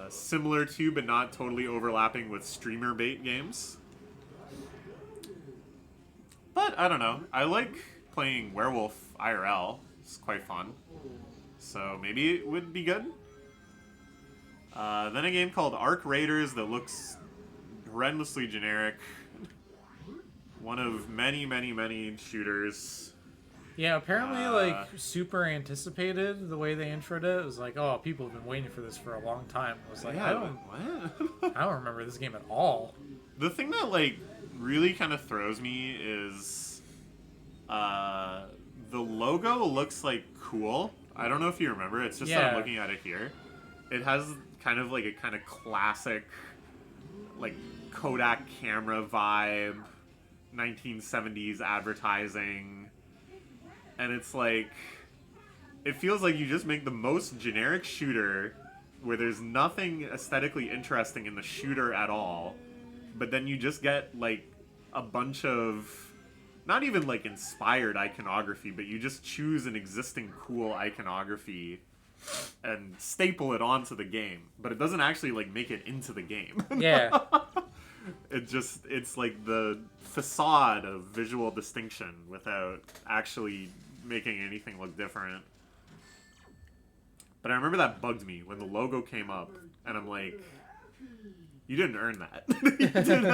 Similar to, but not totally overlapping with streamer bait games. But I don't know. I like playing Werewolf IRL. It's quite fun. So maybe it would be good. Then a game called Arc Raiders that looks horrendously generic. One of many, many, many shooters. Yeah, apparently, like, super anticipated the way they introed it. It was like, oh, people have been waiting for this for a long time. I was like, Yeah, what? I don't remember this game at all. The thing that, like, really kind of throws me is the logo looks, like, cool. I don't know if you remember. It's just that I'm looking at it here. It has kind of, like, a kind of classic, like, Kodak camera vibe, 1970s advertising. And it's like, it feels like you just make the most generic shooter where there's nothing aesthetically interesting in the shooter at all. But then you just get like a bunch of, not even like inspired iconography, but you just choose an existing cool iconography and staple it onto the game. But it doesn't actually like make it into the game. Yeah. It's like the facade of visual distinction without actually making anything look different. But I remember that bugged me when the logo came up, and I'm like, you didn't earn that.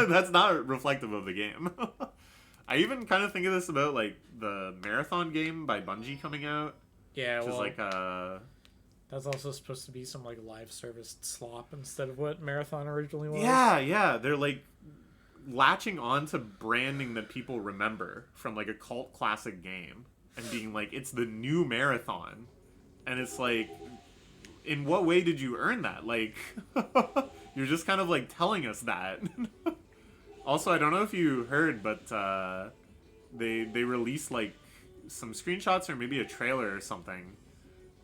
That's not reflective of the game. I even kind of think of this about like the Marathon game by Bungie coming out. Yeah, which well, is like that's also supposed to be some like live service slop instead of what Marathon originally was. Yeah, they're like latching on to branding that people remember from like a cult classic game and being like, it's the new Marathon. And it's like, in what way did you earn that? Like, you're just kind of like telling us that. Also, I don't know if you heard, but they released like some screenshots or maybe a trailer or something.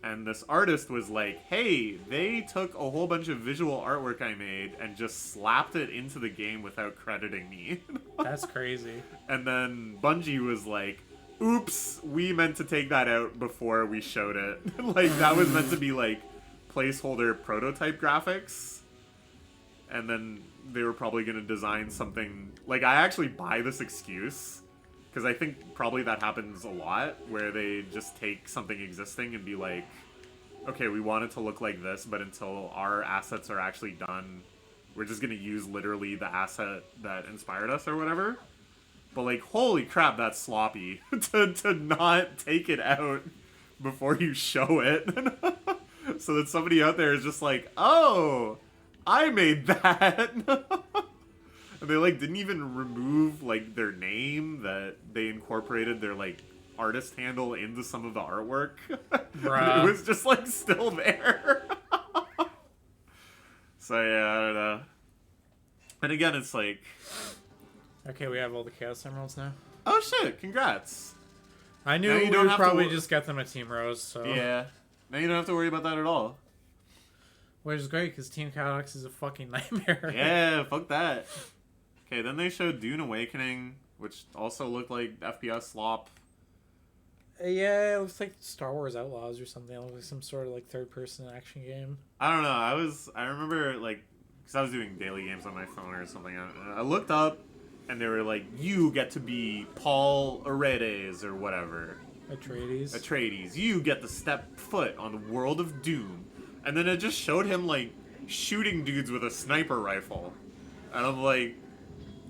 And this artist was like, hey, they took a whole bunch of visual artwork I made and just slapped it into the game without crediting me. That's crazy. And then Bungie was like, oops, we meant to take that out before we showed it. Like, that was meant to be like placeholder prototype graphics. And then they were probably going to design something. Like, I actually buy this excuse. Because I think probably that happens a lot, where they just take something existing and be like, okay, we want it to look like this, but until our assets are actually done, we're just going to use literally the asset that inspired us or whatever. But like, holy crap, that's sloppy to not take it out before you show it. So that somebody out there is just like, oh, I made that. And they like didn't even remove like their name, that they incorporated their like artist handle into some of the artwork. It was just like still there. So yeah, I don't know. And again, it's like, okay, we have all the Chaos Emeralds now. oh shit, congrats. I knew we would probably just get them at Team Rose, so... Yeah. Now you don't have to worry about that at all. Which is great, because Team Codex is a fucking nightmare. Yeah, fuck that. Okay, then they showed Dune Awakening, which also looked like FPS slop. Yeah, it looks like Star Wars Outlaws or something. It looks like some sort of like third-person action game. I don't know. I remember like, because I was doing daily games on my phone or something. I looked up, and they were like, "You get to be Paul Atreides or whatever." Atreides. You get to step foot on the world of Doom, and then it just showed him like shooting dudes with a sniper rifle, and I'm like,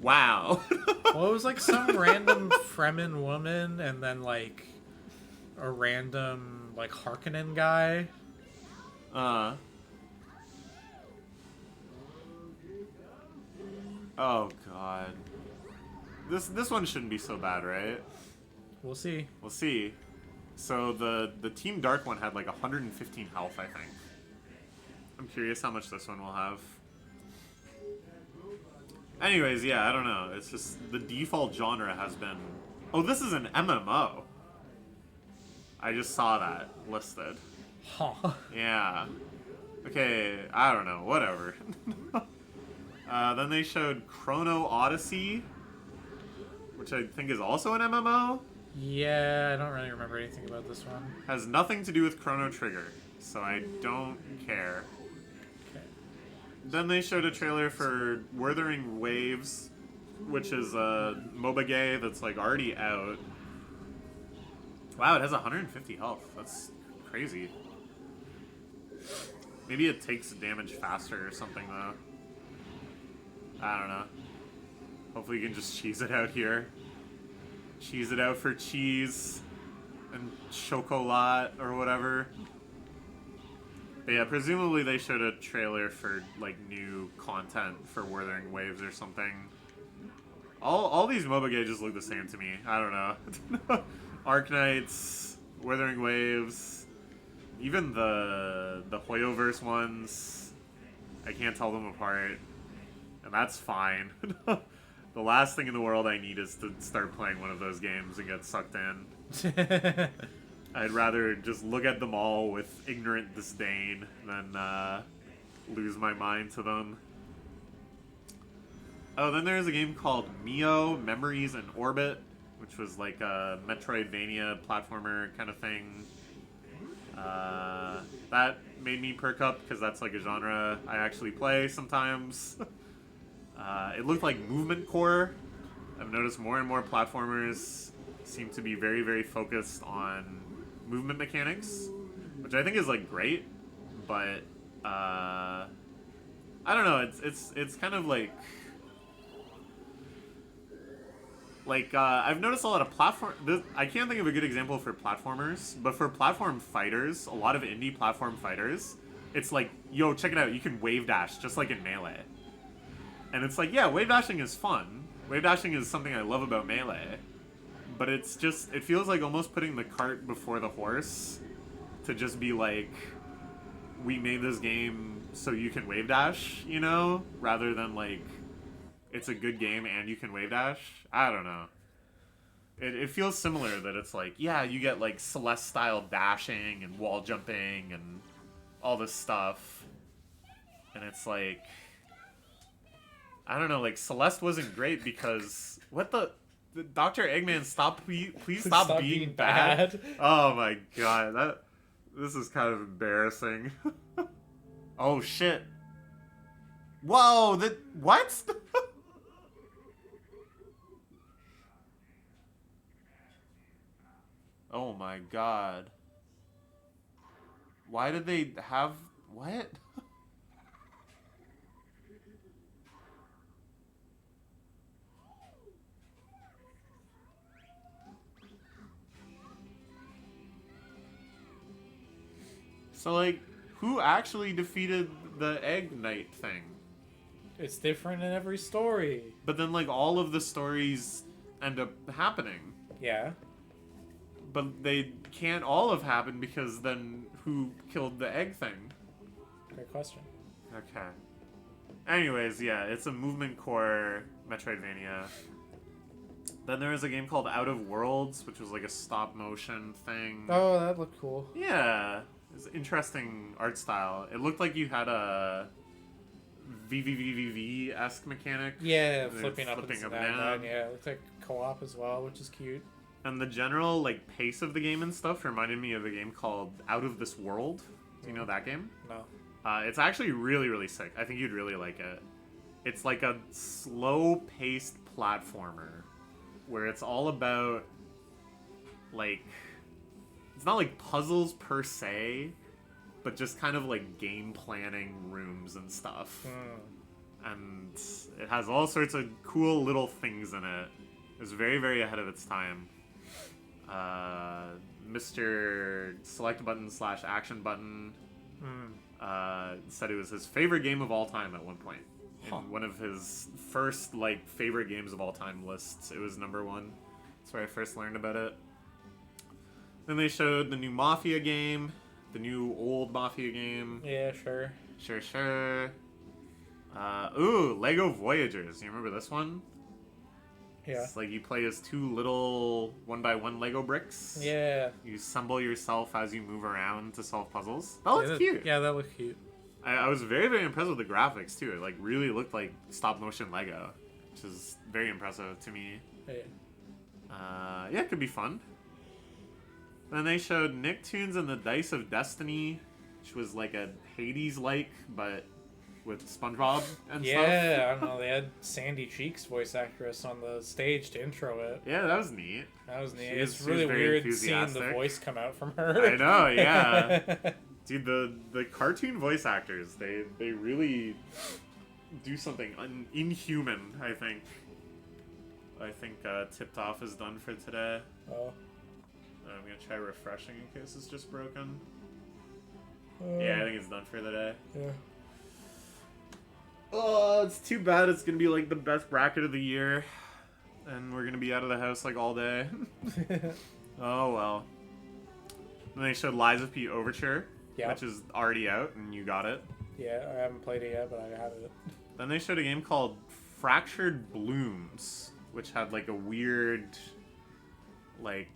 wow. Well, it was like some random Fremen woman, and then like a random like Harkonnen guy. Oh god. This one shouldn't be so bad, right? We'll see. We'll see. So the Team Dark one had like 115 health, I think. I'm curious how much this one will have. Anyways, yeah, I don't know. It's just the default genre has been... Oh, this is an MMO. I just saw that listed. Huh. Yeah. Okay, I don't know. Whatever. Then they showed Chrono Odyssey, which I think is also an MMO. Yeah, I don't really remember anything about this one. Has nothing to do with Chrono Trigger, so I don't care. Okay. Then they showed a trailer for Wuthering Waves, which is a MOBA game that's like already out. Wow, it has 150 health. That's crazy. Maybe it takes damage faster or something though. I don't know. Hopefully you can just cheese it out here. Cheese it out for cheese and chocolat or whatever. But yeah, presumably they showed a trailer for like new content for Wuthering Waves or something. All these MOBA games just look the same to me. I don't know. Arknights, Wuthering Waves, even the Hoyoverse ones. I can't tell them apart. And that's fine. The last thing in the world I need is to start playing one of those games and get sucked in. I'd rather just look at them all with ignorant disdain than lose my mind to them. Oh, then there's a game called Mio Memories in Orbit, which was like a Metroidvania platformer kind of thing. That made me perk up because that's like a genre I actually play sometimes. It looked like movement core. I've noticed more and more platformers seem to be very, very focused on movement mechanics, which I think is like great, but I don't know. It's kind of like I've noticed a lot of platform. I can't think of a good example for platformers, but for platform fighters, a lot of indie platform fighters, it's like, yo, check it out. You can wave dash just like in Melee. And it's like, yeah, wave dashing is fun. Wave dashing is something I love about Melee. But it's just, it feels like almost putting the cart before the horse to just be like, we made this game so you can wave dash, you know? Rather than like, it's a good game and you can wave dash. I don't know. It feels similar that it's like, yeah, you get like Celeste-style dashing and wall jumping and all this stuff. And it's like... I don't know, like, Celeste wasn't great because... What the... Dr. Eggman, please stop being bad. Oh my god, this is kind of embarrassing. Oh shit. Whoa, what? Oh my god. Why did they have... What? So, like, who actually defeated the Egg Knight thing? It's different in every story. But then, like, all of the stories end up happening. Yeah. But they can't all have happened because then who killed the egg thing? Great question. Okay. Anyways, yeah, it's a movement core Metroidvania. Then there was a game called Out of Worlds, which was like a stop motion thing. Oh, that looked cool. Yeah. It's an interesting art style. It looked like you had a VVVVV-esque mechanic. Yeah, flipping up and down. down. Yeah, it looked like co-op as well, which is cute. And the general like pace of the game and stuff reminded me of a game called Out of This World. Do you know that game? No. It's actually really, really sick. I think you'd really like it. It's like a slow-paced platformer where it's all about like... It's not like puzzles per se, but just kind of like game planning rooms and stuff. And it has all sorts of cool little things in it. It's very, very ahead of its time. Mr. Select Button / Action Button said it was his favorite game of all time at one point. in one of his first like favorite games of all time lists. It was #1. That's where I first learned about it. Then they showed the new Mafia game, the new old Mafia game. Yeah, sure. Sure. Ooh, Lego Voyagers. You remember this one? Yeah. It's like you play as 2 little 1x1 Lego bricks. Yeah. You assemble yourself as you move around to solve puzzles. That looks Yeah, cute. Yeah, that looks cute. I was very, very impressed with the graphics too. It like really looked like stop motion Lego, which is very impressive to me. Yeah. Yeah, it could be fun. Then they showed Nicktoons and the Dice of Destiny, which was like a Hades-like, but with SpongeBob and stuff. Yeah, I don't know. They had Sandy Cheeks voice actress on the stage to intro it. Yeah, that was neat. That was neat. She was- It's she was really very weird seeing the enthusiastic. voice come out from her. I know, yeah. Dude, the cartoon voice actors, they really do something inhuman, I think. I think Tipped Off is done for today. Oh. I'm gonna try refreshing in case it's just broken. Yeah, I think it's done for the day. Yeah. Oh, it's too bad it's gonna be like the best bracket of the year. And we're gonna be out of the house like all day. Oh well. Then they showed Lies of P Overture, Yeah. which is already out, and you got it. Yeah, I haven't played it yet, but I have it. Then they showed a game called Fractured Blooms, which had like a weird, like,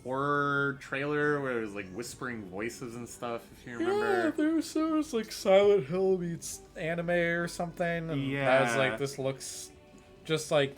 horror trailer where it was like whispering voices and stuff, if you remember. Yeah, there was like Silent Hill meets anime or something. And I was Yeah. like, this looks just like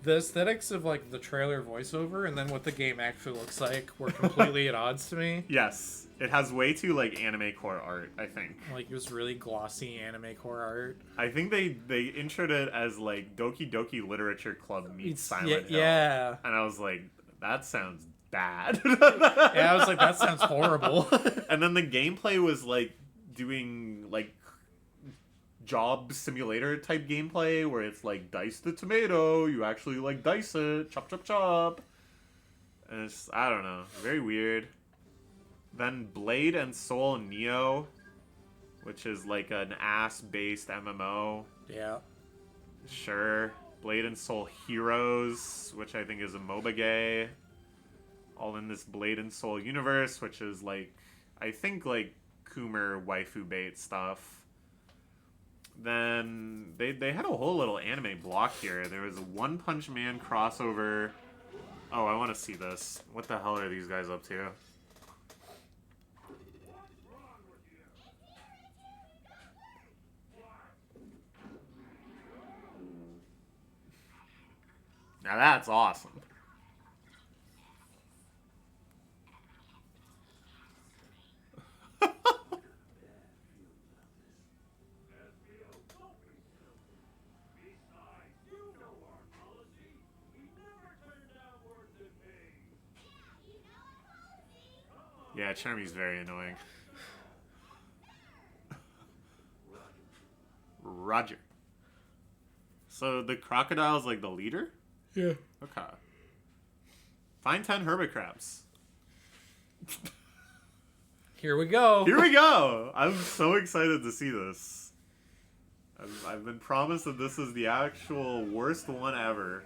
the aesthetics of like the trailer voiceover and then what the game actually looks like were completely at odds to me. Yes, it has way too like anime core art, I think. Like it was really glossy anime core art. I think they introed it as like Doki Doki Literature Club meets Silent Hill. Yeah. And I was like, that sounds bad. Yeah, I was like, that sounds horrible. And then the gameplay was like doing like job simulator type gameplay where it's like dice the tomato, you actually like dice it, chop chop chop. And it's, I don't know, very weird. Then Blade and Soul Neo, which is like an ass-based MMO. Yeah. Sure. Blade and Soul Heroes, which I think is a MOBA gay. All in this Blade and Soul universe, which is like, I think like Coomer waifu bait stuff. Then they had a whole little anime block here. There was a One Punch Man crossover. Oh, I want to see this. What the hell are these guys up to? Now that's awesome. Yeah, Charmy's very annoying. Roger. So the crocodile's like the leader? Yeah. Okay. Find 10 hermit crabs. Here we go. Here we go! I'm so excited to see this. I've been promised that this is the actual worst one ever.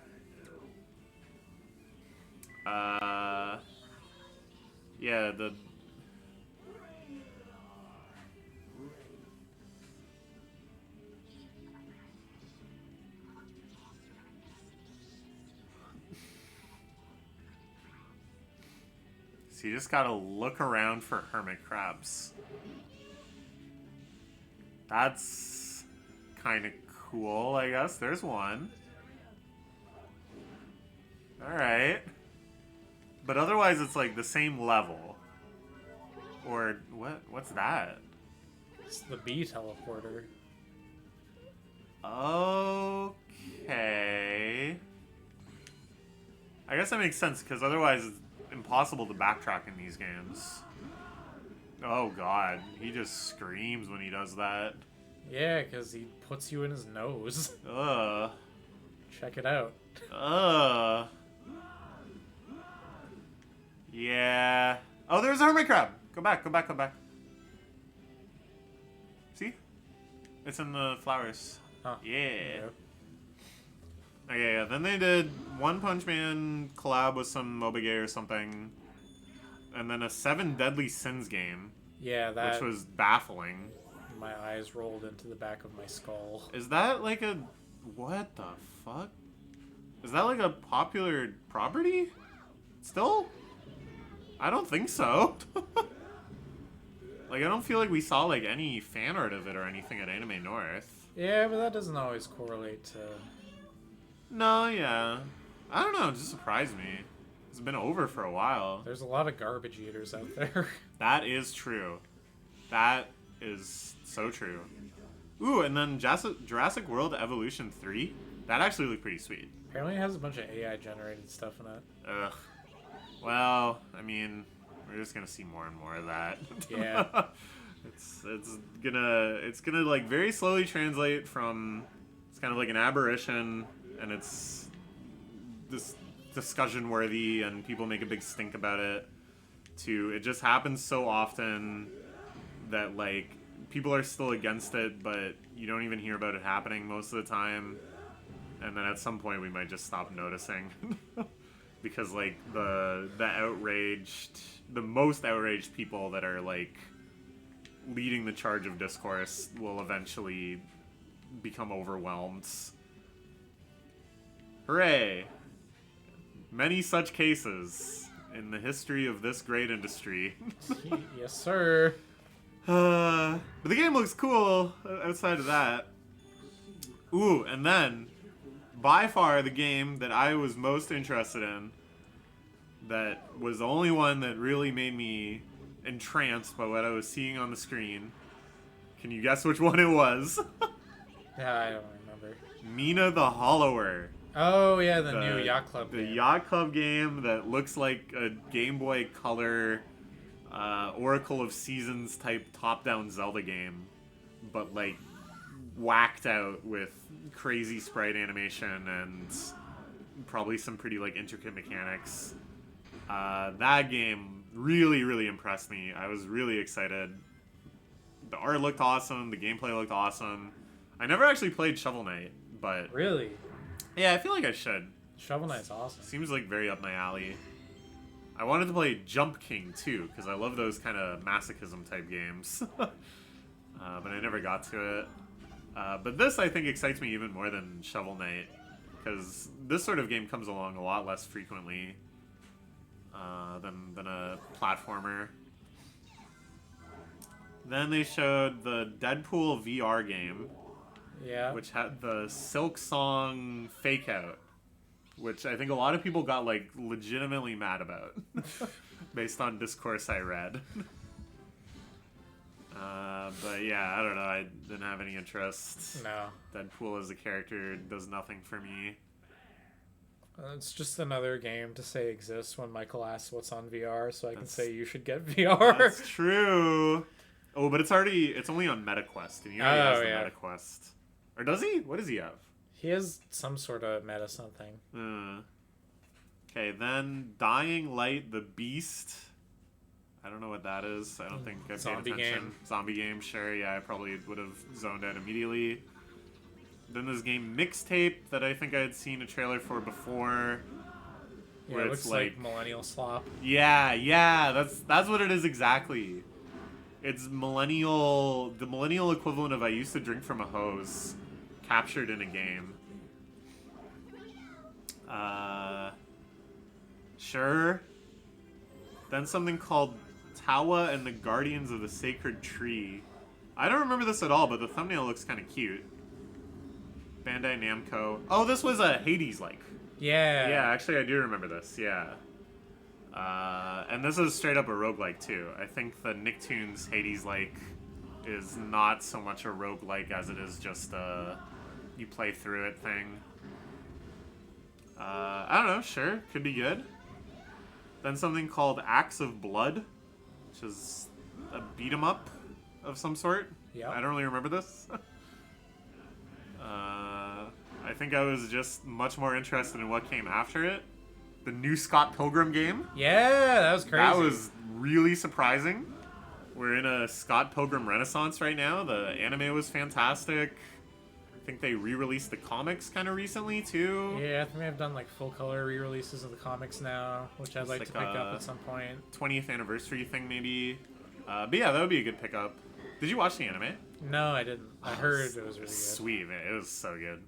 Yeah, the... So you just gotta look around for hermit crabs. That's kind of cool, I guess. There's one. Alright. But otherwise it's like the same level. Or, what's that? It's the bee teleporter. Okay. I guess that makes sense, because otherwise it's impossible to backtrack in these games. Oh god, he just screams when he does that. Yeah, because he puts you in his nose. Ugh. Check it out. Ugh. Yeah. Oh, there's a hermit crab! Go back, go back, go back. See? It's in the flowers. Huh. Yeah. Okay, yeah. Then they did One Punch Man collab with some Mobile or something, and then a Seven Deadly Sins game, Yeah, that. which was baffling. My eyes rolled into the back of my skull. Is that like a... What the fuck? Is that like a popular property? Still? I don't think so. Like, I don't feel like we saw like any fan art of it or anything at Anime North. Yeah, but that doesn't always correlate to. No, yeah. I don't know, it just surprised me. It's been over for a while. There's a lot of garbage eaters out there. That is true. That is so true. Ooh, and then Jurassic World Evolution 3? That actually looked pretty sweet. Apparently it has a bunch of AI generated stuff in it. Ugh. Well, I mean, we're just gonna see more and more of that. Yeah. It's gonna like very slowly translate from it's kind of like an aberration and it's this discussion worthy and people make a big stink about it to it just happens so often that like people are still against it but you don't even hear about it happening most of the time, and then at some point we might just stop noticing. Because like the most outraged people that are like leading the charge of discourse will eventually become overwhelmed. Hooray! Many such cases in the history of this great industry. Yes, sir. But the game looks cool outside of that. Ooh, and then by far the game that I was most interested in, that was the only one that really made me entranced by what I was seeing on the screen. Can you guess which one it was? Yeah, I don't remember. Mina the Hollower. Oh, yeah, the new Yacht Club The game. Yacht Club game that looks like a Game Boy Color Oracle of Seasons type top-down Zelda game, but like whacked out with crazy sprite animation and probably some pretty like intricate mechanics. That game really, really impressed me. I was really excited. The art looked awesome. The gameplay looked awesome. I never actually played Shovel Knight, but Really? yeah, I feel like I should. Shovel Knight's awesome. Seems like very up my alley. I wanted to play Jump King too, because I love those kind of masochism type games. But I never got to it. But this, I think, excites me even more than Shovel Knight, because this sort of game comes along a lot less frequently than a platformer. Then they showed the Deadpool VR game, Yeah. which had the Silk Song fake out, which I think a lot of people got like legitimately mad about based on discourse I read. But yeah, I don't know. I didn't have any interest. No. Deadpool as a character does nothing for me. It's just another game to say exists when Michael asks what's on VR, so I can That's- say you should get VR. That's true. Oh, but it's only on MetaQuest, and he already has the yeah. MetaQuest. Or does he? What does he have? He has some sort of meta something. Okay, then Dying Light the Beast. I don't know what that is. I don't think I paid Zombie attention. game. Zombie game, sure. Yeah, I probably would have zoned out immediately. Then this game Mixtape that I think I had seen a trailer for before. Yeah, Where it it's looks like millennial slop. Yeah, that's what it is exactly. It's the millennial equivalent of I used to drink from a hose, captured in a game. Sure. Then something called Tawa and the Guardians of the Sacred Tree. I don't remember this at all, but the thumbnail looks kind of cute. Bandai Namco. Oh, this was a Hades-like. Yeah. Yeah, actually I do remember this, yeah. And this is straight up a roguelike too. I think the Nicktoons Hades-like is not so much a roguelike as it is just a you play through it thing. I don't know, sure, could be good. Then something called Axe of Blood, which is a beat 'em up of some sort. Yeah. I don't really remember this. I think I was just much more interested in what came after it. The new Scott Pilgrim game. Yeah, that was crazy. That was really surprising. We're in a Scott Pilgrim Renaissance right now. The anime was fantastic. I think they re-released the comics kind of recently too. Yeah, I think they've done like full color re-releases of the comics now, which I'd It's like like to pick up a at some point. 20th anniversary thing maybe. But yeah, that would be a good pickup. Did you watch the anime? No, I didn't. I heard it was really good. Sweet, man. It was so good.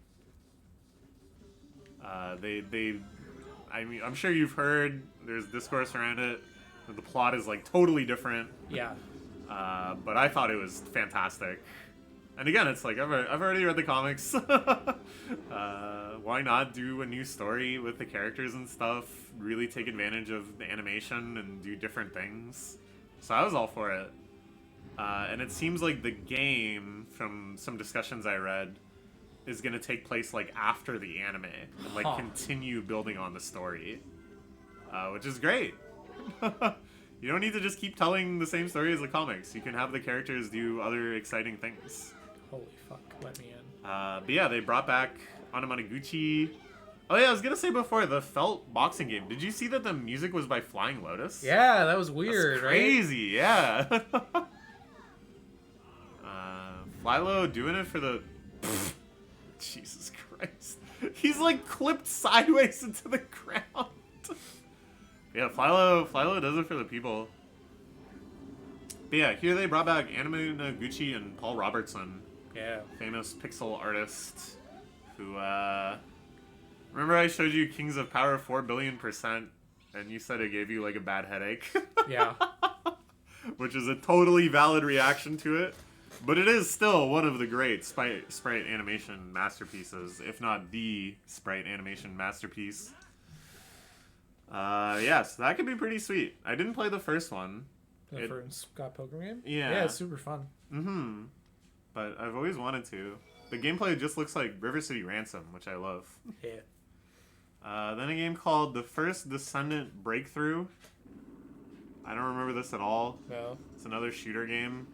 I mean, I'm sure you've heard there's discourse around it. The plot is like totally different. Yeah. But I thought it was fantastic. And again, it's like I've already read the comics. Why not do a new story with the characters and stuff? Really take advantage of the animation and do different things. So I was all for it. And it seems like the game, from some discussions I read, is gonna take place like after the anime and like continue building on the story, which is great. You don't need to just keep telling the same story as the comics. You can have the characters do other exciting things. Holy fuck, let me in. But yeah, they brought back Anamanaguchi. Oh yeah, I was gonna say before, the Felt boxing game. Did you see that the music was by Flying Lotus? Yeah, that was weird, That's crazy, yeah. Flylo doing it for the... Jesus Christ. He's like clipped sideways into the ground. Yeah, Flylo does it for the people. But yeah, here they brought back Anime Noguchi and Paul Robertson. Yeah. Famous pixel artist who, remember I showed you Kings of Power 4 billion%, and you said it gave you like a bad headache? Yeah. Which is a totally valid reaction to it. But it is still one of the great sprite animation masterpieces, if not the sprite animation masterpiece. Yes, that could be pretty sweet. I didn't play the first one. The first Scott Pilgrim game? Yeah. Yeah, it's super fun. Mm-hmm. But I've always wanted to. The gameplay just looks like River City Ransom, which I love. Yeah. Then a game called The First Descendant Breakthrough. I don't remember this at all. No. It's another shooter game.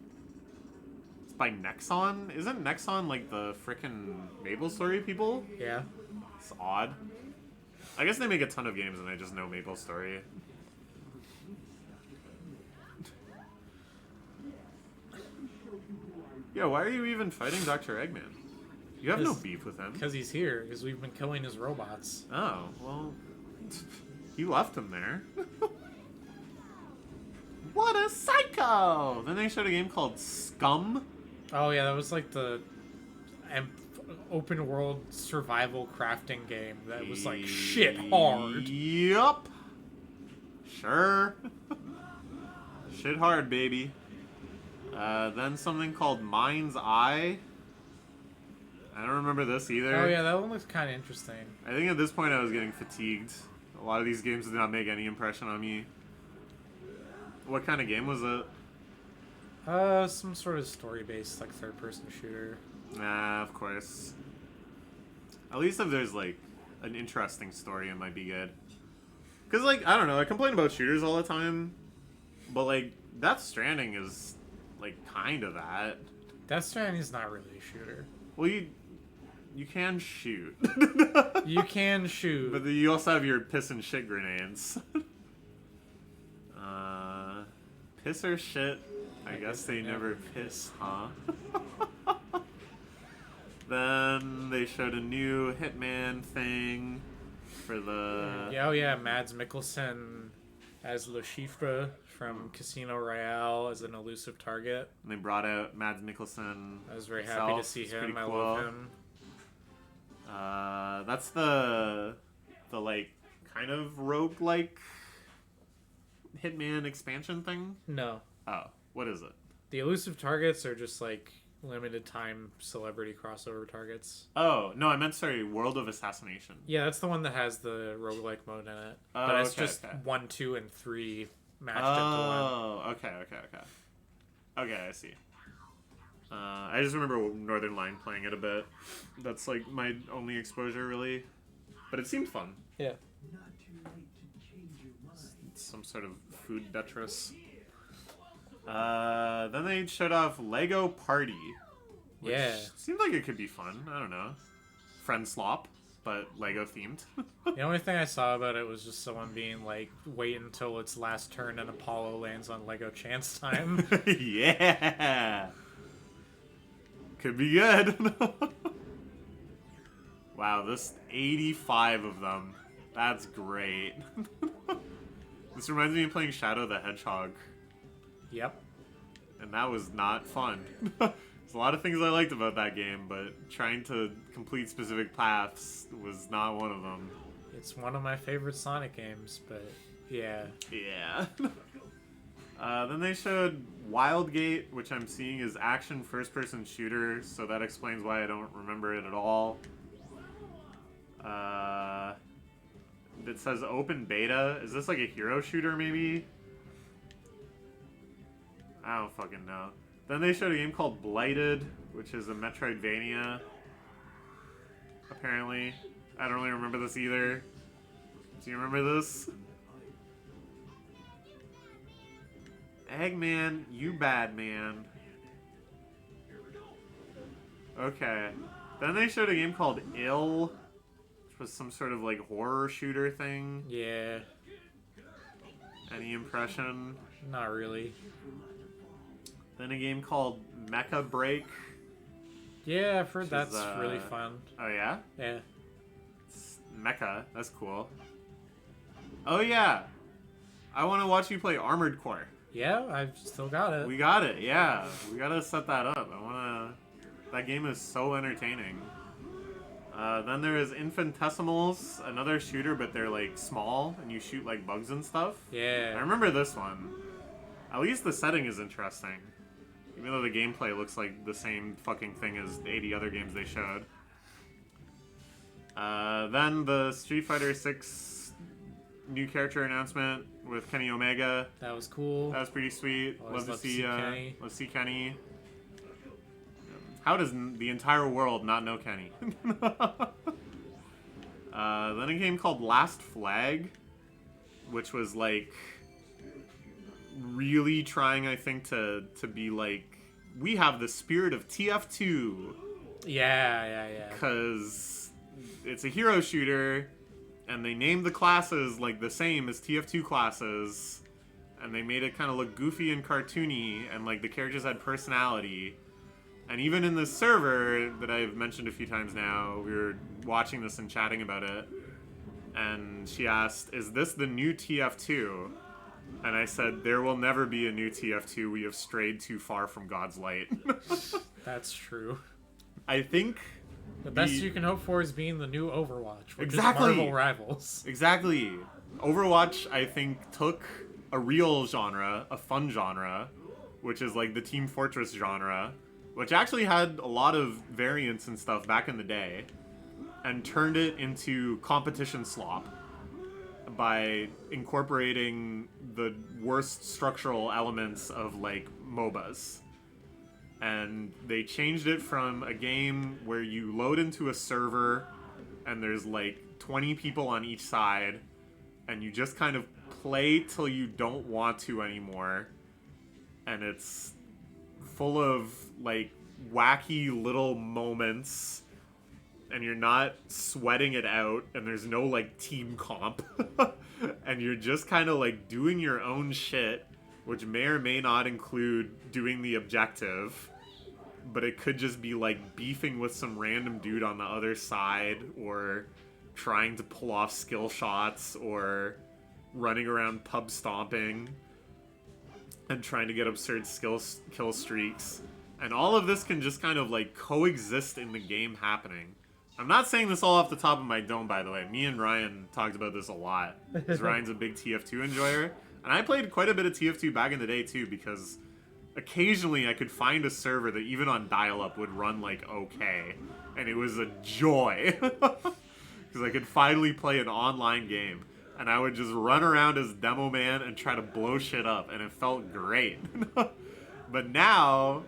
It's by Nexon. Isn't Nexon like the frickin' MapleStory people? Yeah. It's odd. I guess they make a ton of games and I just know MapleStory. Yeah, why are you even fighting Dr. Eggman? You have no beef with him. Because he's here, because we've been killing his robots. Oh, well, you left him there. What a psycho! Then they showed a game called Scum. Oh yeah, that was like the open world survival crafting game that was like shit hard. Yup. Sure. Shit hard, baby. Then something called Mind's Eye. I don't remember this either. Oh yeah, that one looks kind of interesting. I think at this point I was getting fatigued. A lot of these games did not make any impression on me. What kind of game was it? Some sort of story-based, like, third-person shooter. Nah, of course. At least if there's, like, an interesting story, it might be good. Because, like, I don't know, I complain about shooters all the time, but, like, Death Stranding is, like, kind of that. Death Stranding is not really a shooter. Well, you can shoot. You can shoot. But then you also have your piss and shit grenades. Piss or shit? I guess they never piss, huh? Then they showed a new Hitman thing for the... Yeah, oh yeah, Mads Mikkelsen as Le Chiffre from Casino Royale as an elusive target. And they brought out Mads Mikkelsen. I was very happy to see It's him. pretty I cool. love him. That's the like kind of rogue-like Hitman expansion thing? No. Oh, what is it? The elusive targets are just like limited time celebrity crossover targets. Oh, no, I meant, sorry, World of Assassination. Yeah, that's the one that has the roguelike mode in it. Oh, but it's okay, just okay. 1, 2, and 3 matched into one. Oh, okay. Okay, I see. I just remember Northern Line playing it a bit. That's like my only exposure, really. But it seemed fun. Yeah. It's some sort of food detritus. Then they showed off Lego Party. Which Yeah. seemed like it could be fun. I don't know. Friend Slop. but Lego themed. The only thing I saw about it was just someone being like, wait until its last turn and Apollo lands on Lego chance time. Yeah! Could be good. Wow, this 85 of them. That's great. This reminds me of playing Shadow the Hedgehog. Yep. And that was not fun. There's a lot of things I liked about that game, but trying to complete specific paths was not one of them. It's one of my favorite Sonic games, but yeah. Yeah. Then they showed Wildgate, which I'm seeing is action first-person shooter, so that explains why I don't remember it at all. It says open beta. Is this like a hero shooter, maybe? I don't fucking know. Then they showed a game called Blighted, which is a Metroidvania. Apparently. I don't really remember this either. Do you remember this? Eggman, you bad man. Okay. Then they showed a game called Ill, which was some sort of like horror shooter thing. Yeah. Any impression? Not really. Then a game called Mecha Break. Yeah, I've heard Which that's is, really fun. Oh yeah? Yeah. It's Mecha, that's cool. Oh yeah! I want to watch you play Armored Core. Yeah, I've still got it. We got it, yeah. We gotta set that up. That game is so entertaining. Then there is Infinitesimals, another shooter, but they're like small and you shoot like bugs and stuff. I Yeah. remember this one. At least the setting is interesting. Even though the gameplay looks like the same fucking thing as the 80 other games they showed. Then the Street Fighter 6 new character announcement with Kenny Omega. That was cool. That was pretty sweet. Always Love to see Kenny. let's see Kenny. How does the entire world not know Kenny? Then a game called Last Flag, which was like really trying, I think, to be like, we have the spirit of TF2, Yeah. because it's a hero shooter, and they named the classes like the same as TF2 classes, and they made it kind of look goofy and cartoony, and like the characters had personality. And even in this server that I've mentioned a few times now, we were watching this and chatting about it, and she asked, is this the new TF2? And I said, there will never be a new TF2. We have strayed too far from God's light. That's true. I think The best you can hope for is being the new Overwatch, which Exactly. is Marvel Rivals. Exactly. Overwatch, I think, took a real genre, a fun genre, which is like the Team Fortress genre, which actually had a lot of variants and stuff back in the day, and turned it into competition slop by incorporating the worst structural elements of like MOBAs. And they changed it from a game where you load into a server and there's like 20 people on each side and you just kind of play till you don't want to anymore, and it's full of like wacky little moments and you're not sweating it out and there's no like team comp and you're just kind of like doing your own shit, which may or may not include doing the objective, but it could just be like beefing with some random dude on the other side, or trying to pull off skill shots, or running around pub stomping and trying to get absurd kill streaks. And all of this can just kind of like coexist in the game happening. I'm not saying this all off the top of my dome, by the way. Me and Ryan talked about this a lot, because Ryan's a big TF2 enjoyer. And I played quite a bit of TF2 back in the day, too, because occasionally I could find a server that even on dial-up would run, like, okay. And it was a joy. Because I could finally play an online game. And I would just run around as Demo Man and try to blow shit up, and it felt great. But now,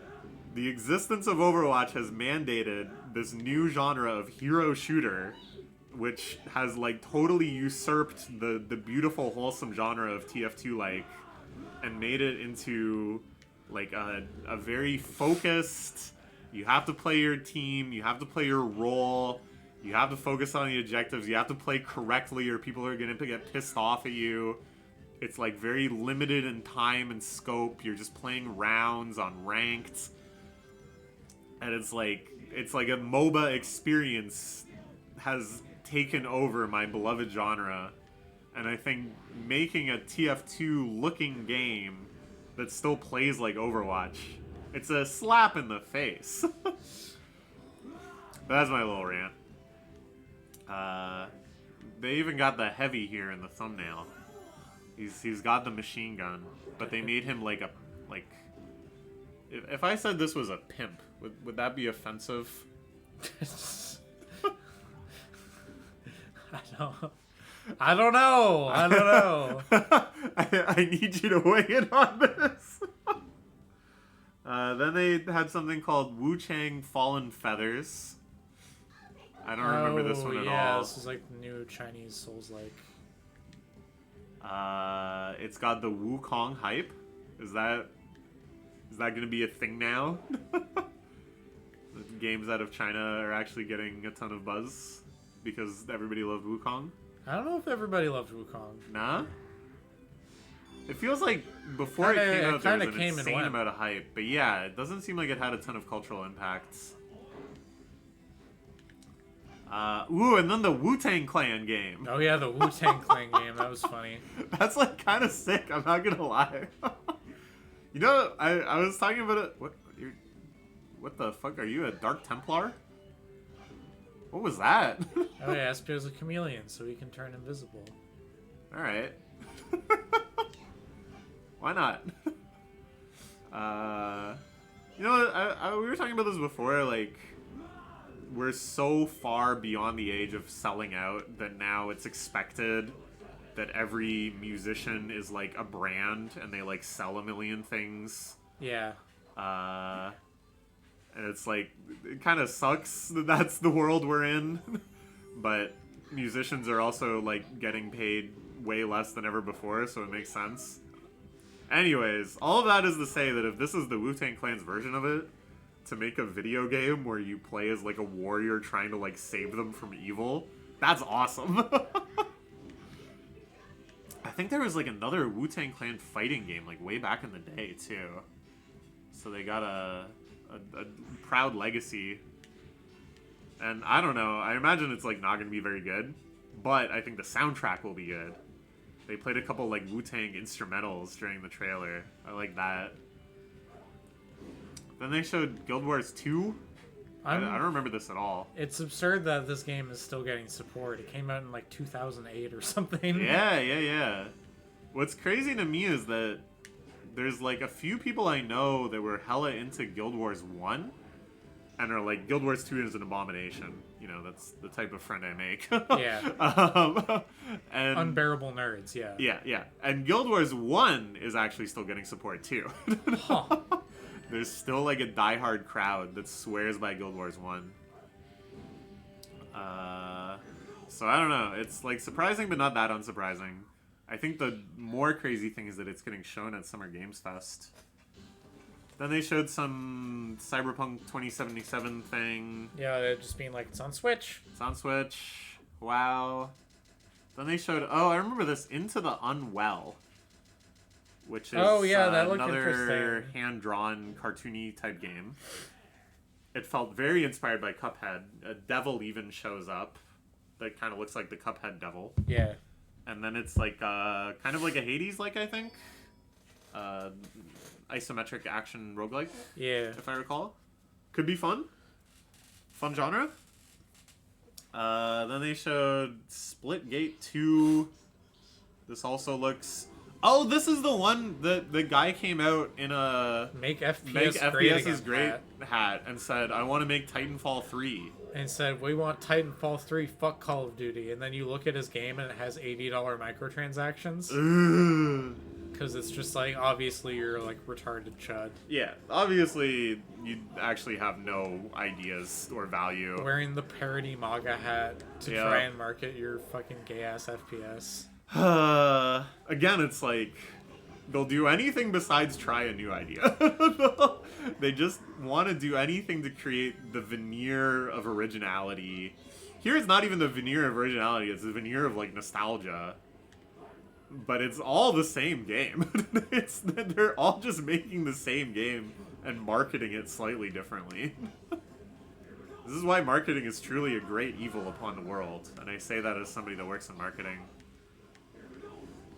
the existence of Overwatch has mandated this new genre of hero shooter, which has like totally usurped the beautiful, wholesome genre of TF2 like, and made it into like a very focused, you have to play your team, you have to play your role, You have to focus on the objectives. You have to play correctly, or people are going to get pissed off at you. It's like very limited in time and scope. You're just playing rounds on ranked. And it's like a MOBA experience has taken over my beloved genre. And I think making a TF2 looking game that still plays like Overwatch, it's a slap in the face. That's my little rant. They even got the heavy here in the thumbnail. He's got the machine gun, but they made him like a If I said this was a pimp, would that be offensive? I don't know. I need you to weigh in on this. Then they had something called Wu Chang Fallen Feathers. I don't remember this one at all. Yeah, this is like the new Chinese Souls-like. It's got the Wukong hype. Is that going to be a thing now? Games out of China are actually getting a ton of buzz because everybody loved Wukong. I don't know if everybody loved Wukong. Nah? It feels like before it came out, there was an insane amount of hype. But yeah, it doesn't seem like it had a ton of cultural impacts. And then the Wu-Tang Clan game. Oh yeah, the Wu-Tang Clan game. That was funny. That's like kind of sick, I'm not gonna lie. You know, I was talking about it. What the fuck? Are you a Dark Templar? What was that? Oh yeah, Espio's a chameleon, so he can turn invisible. Alright. Why not? You know, we were talking about this before, like, we're so far beyond the age of selling out that now it's expected that every musician is like a brand and they like sell a million things. Yeah. And it's like, it kind of sucks that that's the world we're in. But musicians are also like getting paid way less than ever before, so it makes sense. Anyways, all of that is to say that if this is the Wu-Tang Clan's version of it, to make a video game where you play as like a warrior trying to like save them from evil, that's awesome. I think there was like another Wu-Tang Clan fighting game like way back in the day too. So they got a proud legacy. And I don't know, I imagine it's like not gonna be very good, but I think the soundtrack will be good. They played a couple like Wu-Tang instrumentals during the trailer. I like that. Then they showed Guild Wars 2. I don't remember this at all. It's absurd that this game is still getting support. It came out in like 2008 or something. Yeah. What's crazy to me is that there's like a few people I know that were hella into Guild Wars 1 and are like, Guild Wars 2 is an abomination. You know, that's the type of friend I make. Yeah. And unbearable nerds, yeah. Yeah. And Guild Wars 1 is actually still getting support too. Huh. There's still like a diehard crowd that swears by Guild Wars 1. So I don't know. It's like surprising, but not that unsurprising. I think the more crazy thing is that it's getting shown at Summer Games Fest. Then they showed some Cyberpunk 2077 thing. Yeah, they're just being like, it's on Switch. It's on Switch. Wow. Then they showed, I remember this, Into the Unwell. Which is that looked another interesting. hand-drawn, cartoony type game. It felt very inspired by Cuphead. A devil even shows up that kind of looks like the Cuphead devil. Yeah. And then it's like kind of like a Hades-like, I think. Isometric action roguelike. Yeah. If I recall. Could be fun. Fun genre. Then they showed Splitgate 2. This also looks... Oh, this is the one that the guy came out in a Make FPS great hat and said, I want to make Titanfall 3. And said, we want Titanfall 3, fuck Call of Duty. And then you look at his game and it has $80 microtransactions. Because it's just like, obviously you're like retarded chud. Yeah, obviously you actually have no ideas or value. Wearing the parody MAGA hat to try and market your fucking gay-ass FPS. Again, it's like they'll do anything besides try a new idea. They just want to do anything to create the veneer of originality here it's not even the veneer of originality; it's the veneer of like nostalgia. But it's all the same game. They're all just making the same game and marketing it slightly differently. This is why marketing is truly a great evil upon the world, and I say that as somebody that works in marketing.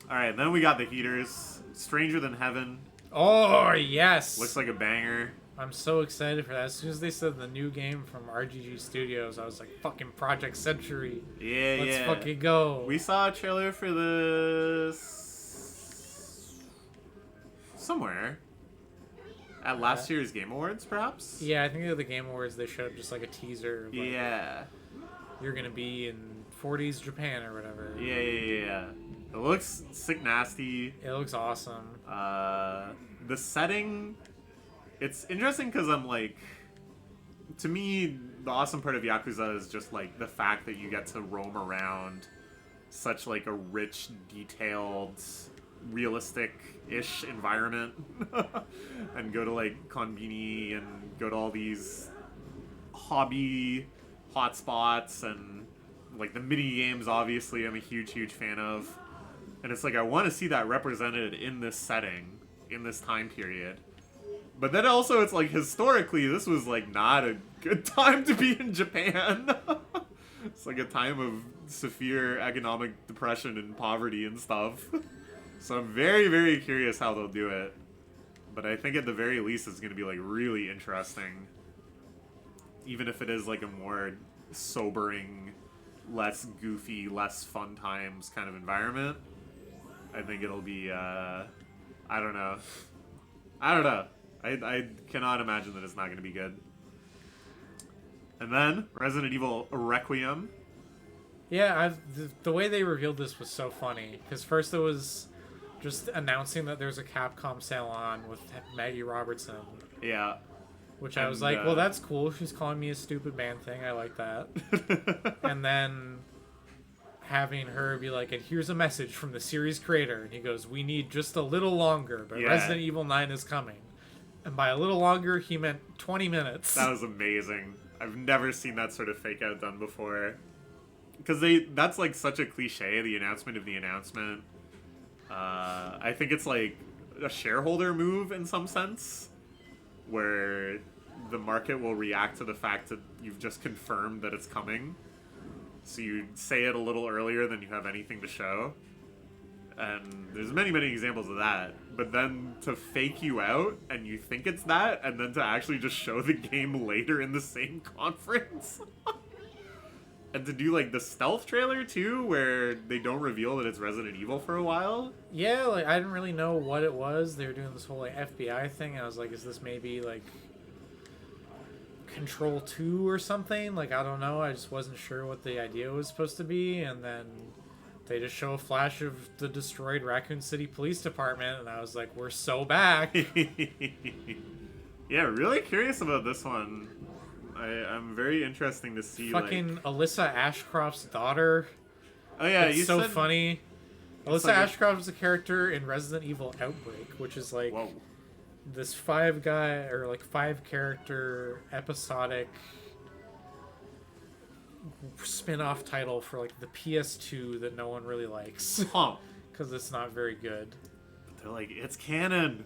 Alright, then we got the heaters. Stranger Than Heaven. Oh, yes! Looks like a banger. I'm so excited for that. As soon as they said the new game from RGG Studios, I was like, fucking Project Century. Yeah, Let's yeah. fucking go. We saw a trailer for this... somewhere. At last year's Game Awards, perhaps? Yeah, I think at the Game Awards they showed just like a teaser of like, Yeah. you're gonna be in 40s Japan or whatever. Yeah. It looks sick nasty. It looks awesome. The setting... It's interesting because I'm like... To me, the awesome part of Yakuza is just like the fact that you get to roam around such like a rich, detailed, realistic-ish environment and go to like konbini and go to all these hobby hotspots and like the mini games. Obviously I'm a huge fan of, and it's like I want to see that represented in this setting, in this time period. But then also it's like historically this was like not a good time to be in Japan. It's like a time of severe economic depression and poverty and stuff. So I'm very curious how they'll do it. But I think at the very least it's going to be like really interesting. Even if it is like a more sobering, less goofy, less fun times kind of environment. I think it'll be, I don't know. I cannot imagine that it's not going to be good. And then, Resident Evil Requiem. Yeah, the way they revealed this was so funny. Because first it was just announcing that there's a Capcom sale on with Maggie Robertson. Yeah. Which I was like, well, that's cool. She's calling me a stupid man thing. I like that. And then having her be like, and here's a message from the series creator. And he goes, we need just a little longer, but Resident Evil 9 is coming. And by a little longer, he meant 20 minutes. That was amazing. I've never seen that sort of fake out done before. Because that's like such a cliche, the announcement of the announcement. I think it's like a shareholder move in some sense, where the market will react to the fact that you've just confirmed that it's coming. So you say it a little earlier than you have anything to show. And there's many examples of that. But then to fake you out and you think it's that, and then to actually just show the game later in the same conference. And to do like the stealth trailer too, where they don't reveal that it's Resident Evil for a while. Yeah, like I didn't really know what it was. They were doing this whole like FBI thing. I was like, is this maybe like Control 2 or something? Like, I don't know. I just wasn't sure what the idea was supposed to be. And then they just show a flash of the destroyed Raccoon City Police Department, and I was like, we're so back. Yeah, really curious about this one. I'm very interesting to see. Fucking like... Alyssa Ashcroft's daughter. Oh yeah, it's you so said... funny. Alyssa like Ashcroft is a character in Resident Evil Outbreak, which is like Whoa. this 5-character episodic spin-off title for like the PS2 that no one really likes. Huh. Because it's not very good. They're like, it's canon.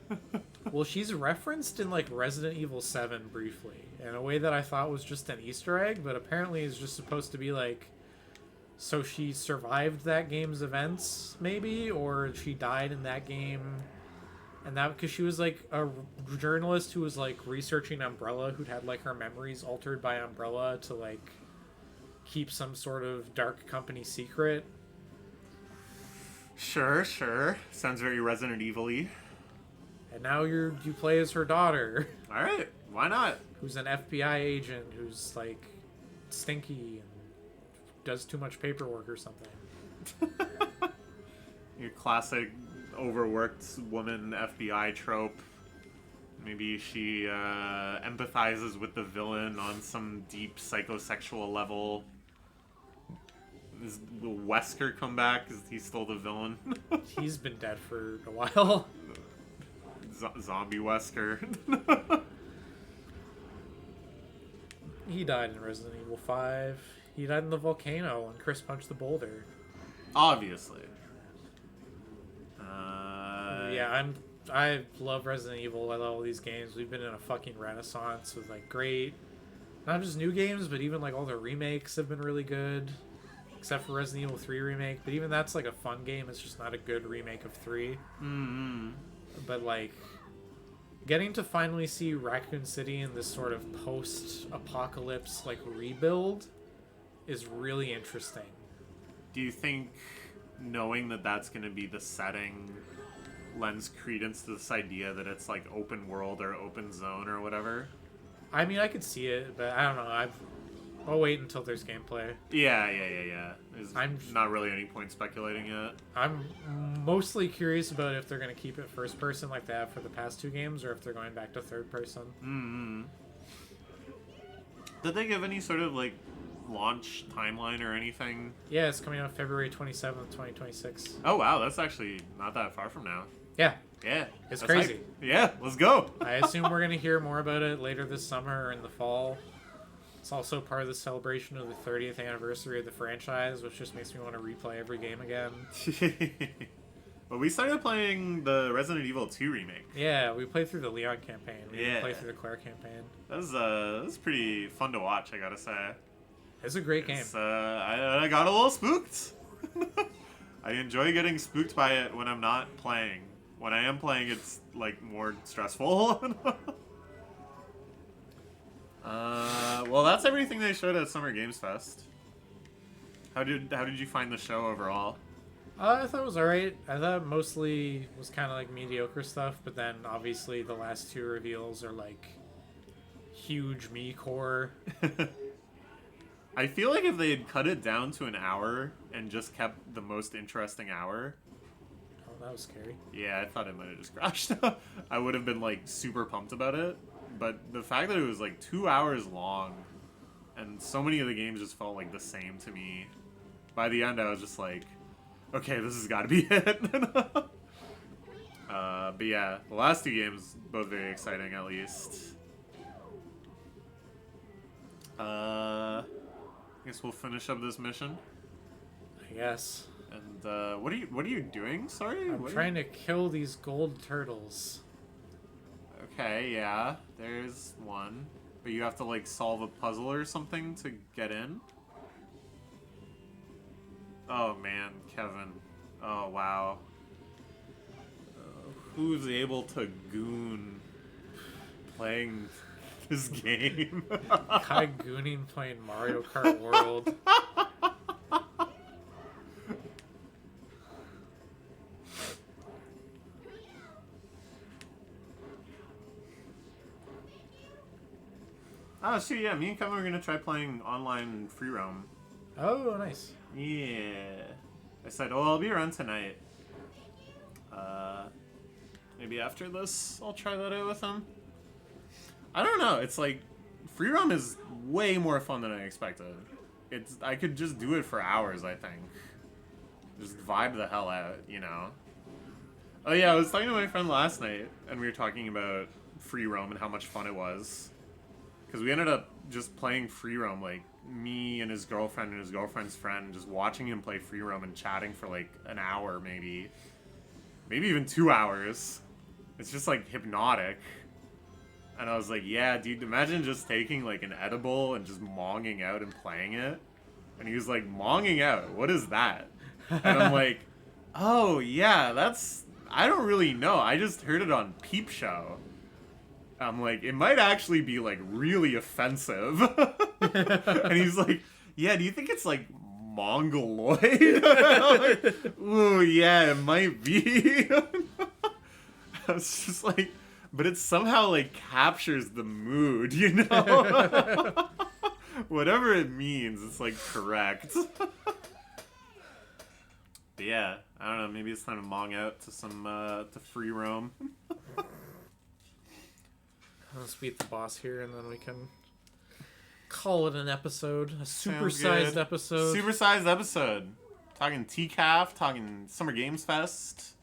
Well, she's referenced in like Resident Evil 7 briefly in a way that I thought was just an Easter egg, but apparently is just supposed to be like, so she survived that game's events maybe, or she died in that game. And that because she was like a journalist who was like researching Umbrella, who'd had like her memories altered by Umbrella to like keep some sort of dark company secret. Sure. Sounds very Resident Evil-y. And now you play as her daughter. Alright, why not? Who's an FBI agent who's like stinky and does too much paperwork or something. Your classic overworked woman FBI trope. Maybe she empathizes with the villain on some deep psychosexual level. Will Wesker come back? Is he still the villain? He's been dead for a while. Zombie Wesker. He died in Resident Evil 5. He died in the volcano when Chris punched the boulder. Obviously. Yeah, I love Resident Evil. I love all these games. We've been in a fucking renaissance with like great, not just new games, but even like all the remakes have been really good. Except for Resident Evil 3 remake, but even that's like a fun game. It's just not a good remake of 3. Mm-hmm. But like, getting to finally see Raccoon City in this sort of post-apocalypse like rebuild is really interesting. Do you think knowing that that's going to be the setting lends credence to this idea that it's like open world or open zone or whatever? I mean, I could see it, but I don't know. I'll wait until there's gameplay. Yeah. There's I'm not really any point speculating yet. I'm mostly curious about if they're going to keep it first person like they have for the past 2 games, or if they're going back to third person. Mm-hmm. Did they give any sort of like launch timeline or anything? Yeah, it's coming out February 27th, 2026. Oh wow, that's actually not that far from now. Yeah, Yeah, it's that's crazy. hype. Yeah, let's go. I assume we're going to hear more about it later this summer or in the fall. It's also part of the celebration of the 30th anniversary of the franchise, which just makes me want to replay every game again. Well, we started playing the Resident Evil 2 remake. Yeah, we played through the Leon campaign. We didn't Yeah. play through the Claire campaign. That was pretty fun to watch, I gotta say. It's a great game. I got a little spooked. I enjoy getting spooked by it when I'm not playing. When I am playing, it's like more stressful. Well, that's everything they showed at Summer Games Fest. How did you find the show overall? I thought it was alright. I thought mostly was kind of like mediocre stuff, but then obviously the last 2 reveals are like huge me core. I feel like if they had cut it down to an hour and just kept the most interesting hour. Oh, that was scary. Yeah, I thought it might have just crashed. I would have been like super pumped about it. But the fact that it was like 2 hours long and so many of the games just felt like the same to me. By the end, I was just like, okay, this has got to be it. But yeah, the last 2 games, both very exciting at least. I guess we'll finish up this mission. I guess. And what are you doing? Sorry? I'm trying to kill these gold turtles. Okay, yeah, there's one. But you have to, like, solve a puzzle or something to get in? Oh, man, Kevin. Oh, wow. Who's able to goon playing this game? Kai gooning playing Mario Kart World. Oh, shoot, yeah, me and Kevin are going to try playing online free roam. Oh, nice. Yeah. I said, oh, I'll be around tonight. Maybe after this, I'll try that out with him. I don't know. It's like, free roam is way more fun than I expected. I could just do it for hours, I think. Just vibe the hell out, you know? Oh yeah, I was talking to my friend last night, and we were talking about free roam and how much fun it was. Because we ended up just playing free roam, like, me and his girlfriend and his girlfriend's friend, just watching him play free roam and chatting for like an hour, maybe even 2 hours. It's just like hypnotic. And I was like, yeah, dude, imagine just taking like an edible and just monging out and playing it. And he was like, monging out, what is that? And I'm like, oh yeah, I don't really know, I just heard it on Peep Show. I'm like, it might actually be like really offensive. And he's like, yeah, do you think it's like mongoloid? I'm like, ooh, yeah, it might be. I was just like, but it somehow like captures the mood, you know? Whatever it means, it's like correct. But yeah, I don't know, maybe it's time to mong out to some to free roam. Let's beat the boss here, and then we can call it an episode. A Sounds supersized good. episode. Supersized episode. Talking tcaf, talking Summer Games Fest.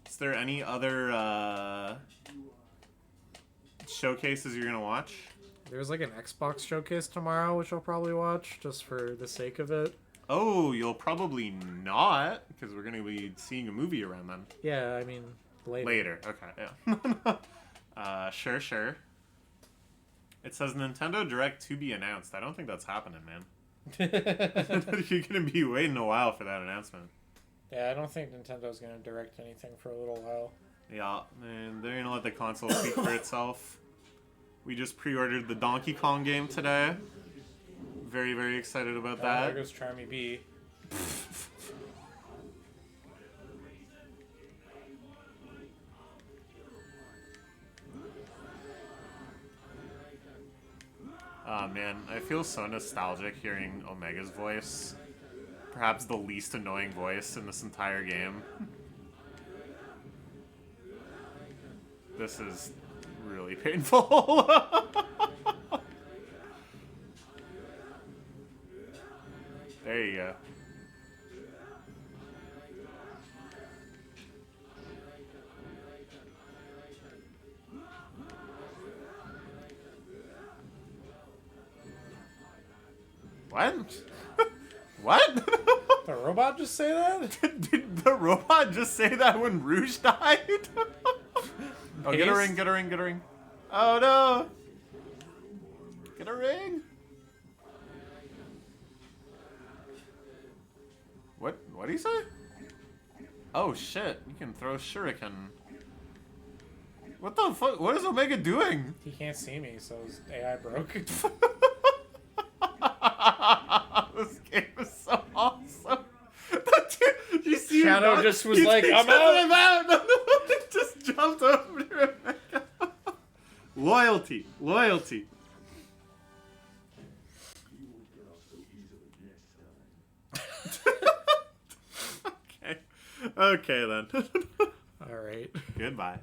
Is there any other showcases you're gonna watch? There's like an Xbox showcase tomorrow, which I'll probably watch just for the sake of it. Oh, you'll probably not, because we're gonna be seeing a movie around then. Yeah, I mean later. Later, okay, yeah. Sure. It says Nintendo Direct to be announced. I don't think that's happening, man. You're gonna be waiting a while for that announcement. Yeah, I don't think Nintendo's gonna direct anything for a little while. Yeah, man, they're gonna let the console speak for itself. We just pre-ordered the Donkey Kong game today. Very, very excited about that. There goes Charmy B. Oh man, I feel so nostalgic hearing Omega's voice. Perhaps the least annoying voice in this entire game. This is really painful. There you go. What? What? The robot just say that? Did the robot just say that when Rouge died? Oh, get a ring, get a ring, get a ring. Oh no! Get a ring! What do you say? Oh shit, you can throw shuriken. What the fuck? What is Omega doing? He can't see me, so his AI broke. This game is so awesome. You see Shadow him just was like, I'm out! I'm out! Just jumped over to Rebecca. Loyalty. Loyalty. Okay. Okay then. Alright. Goodbye.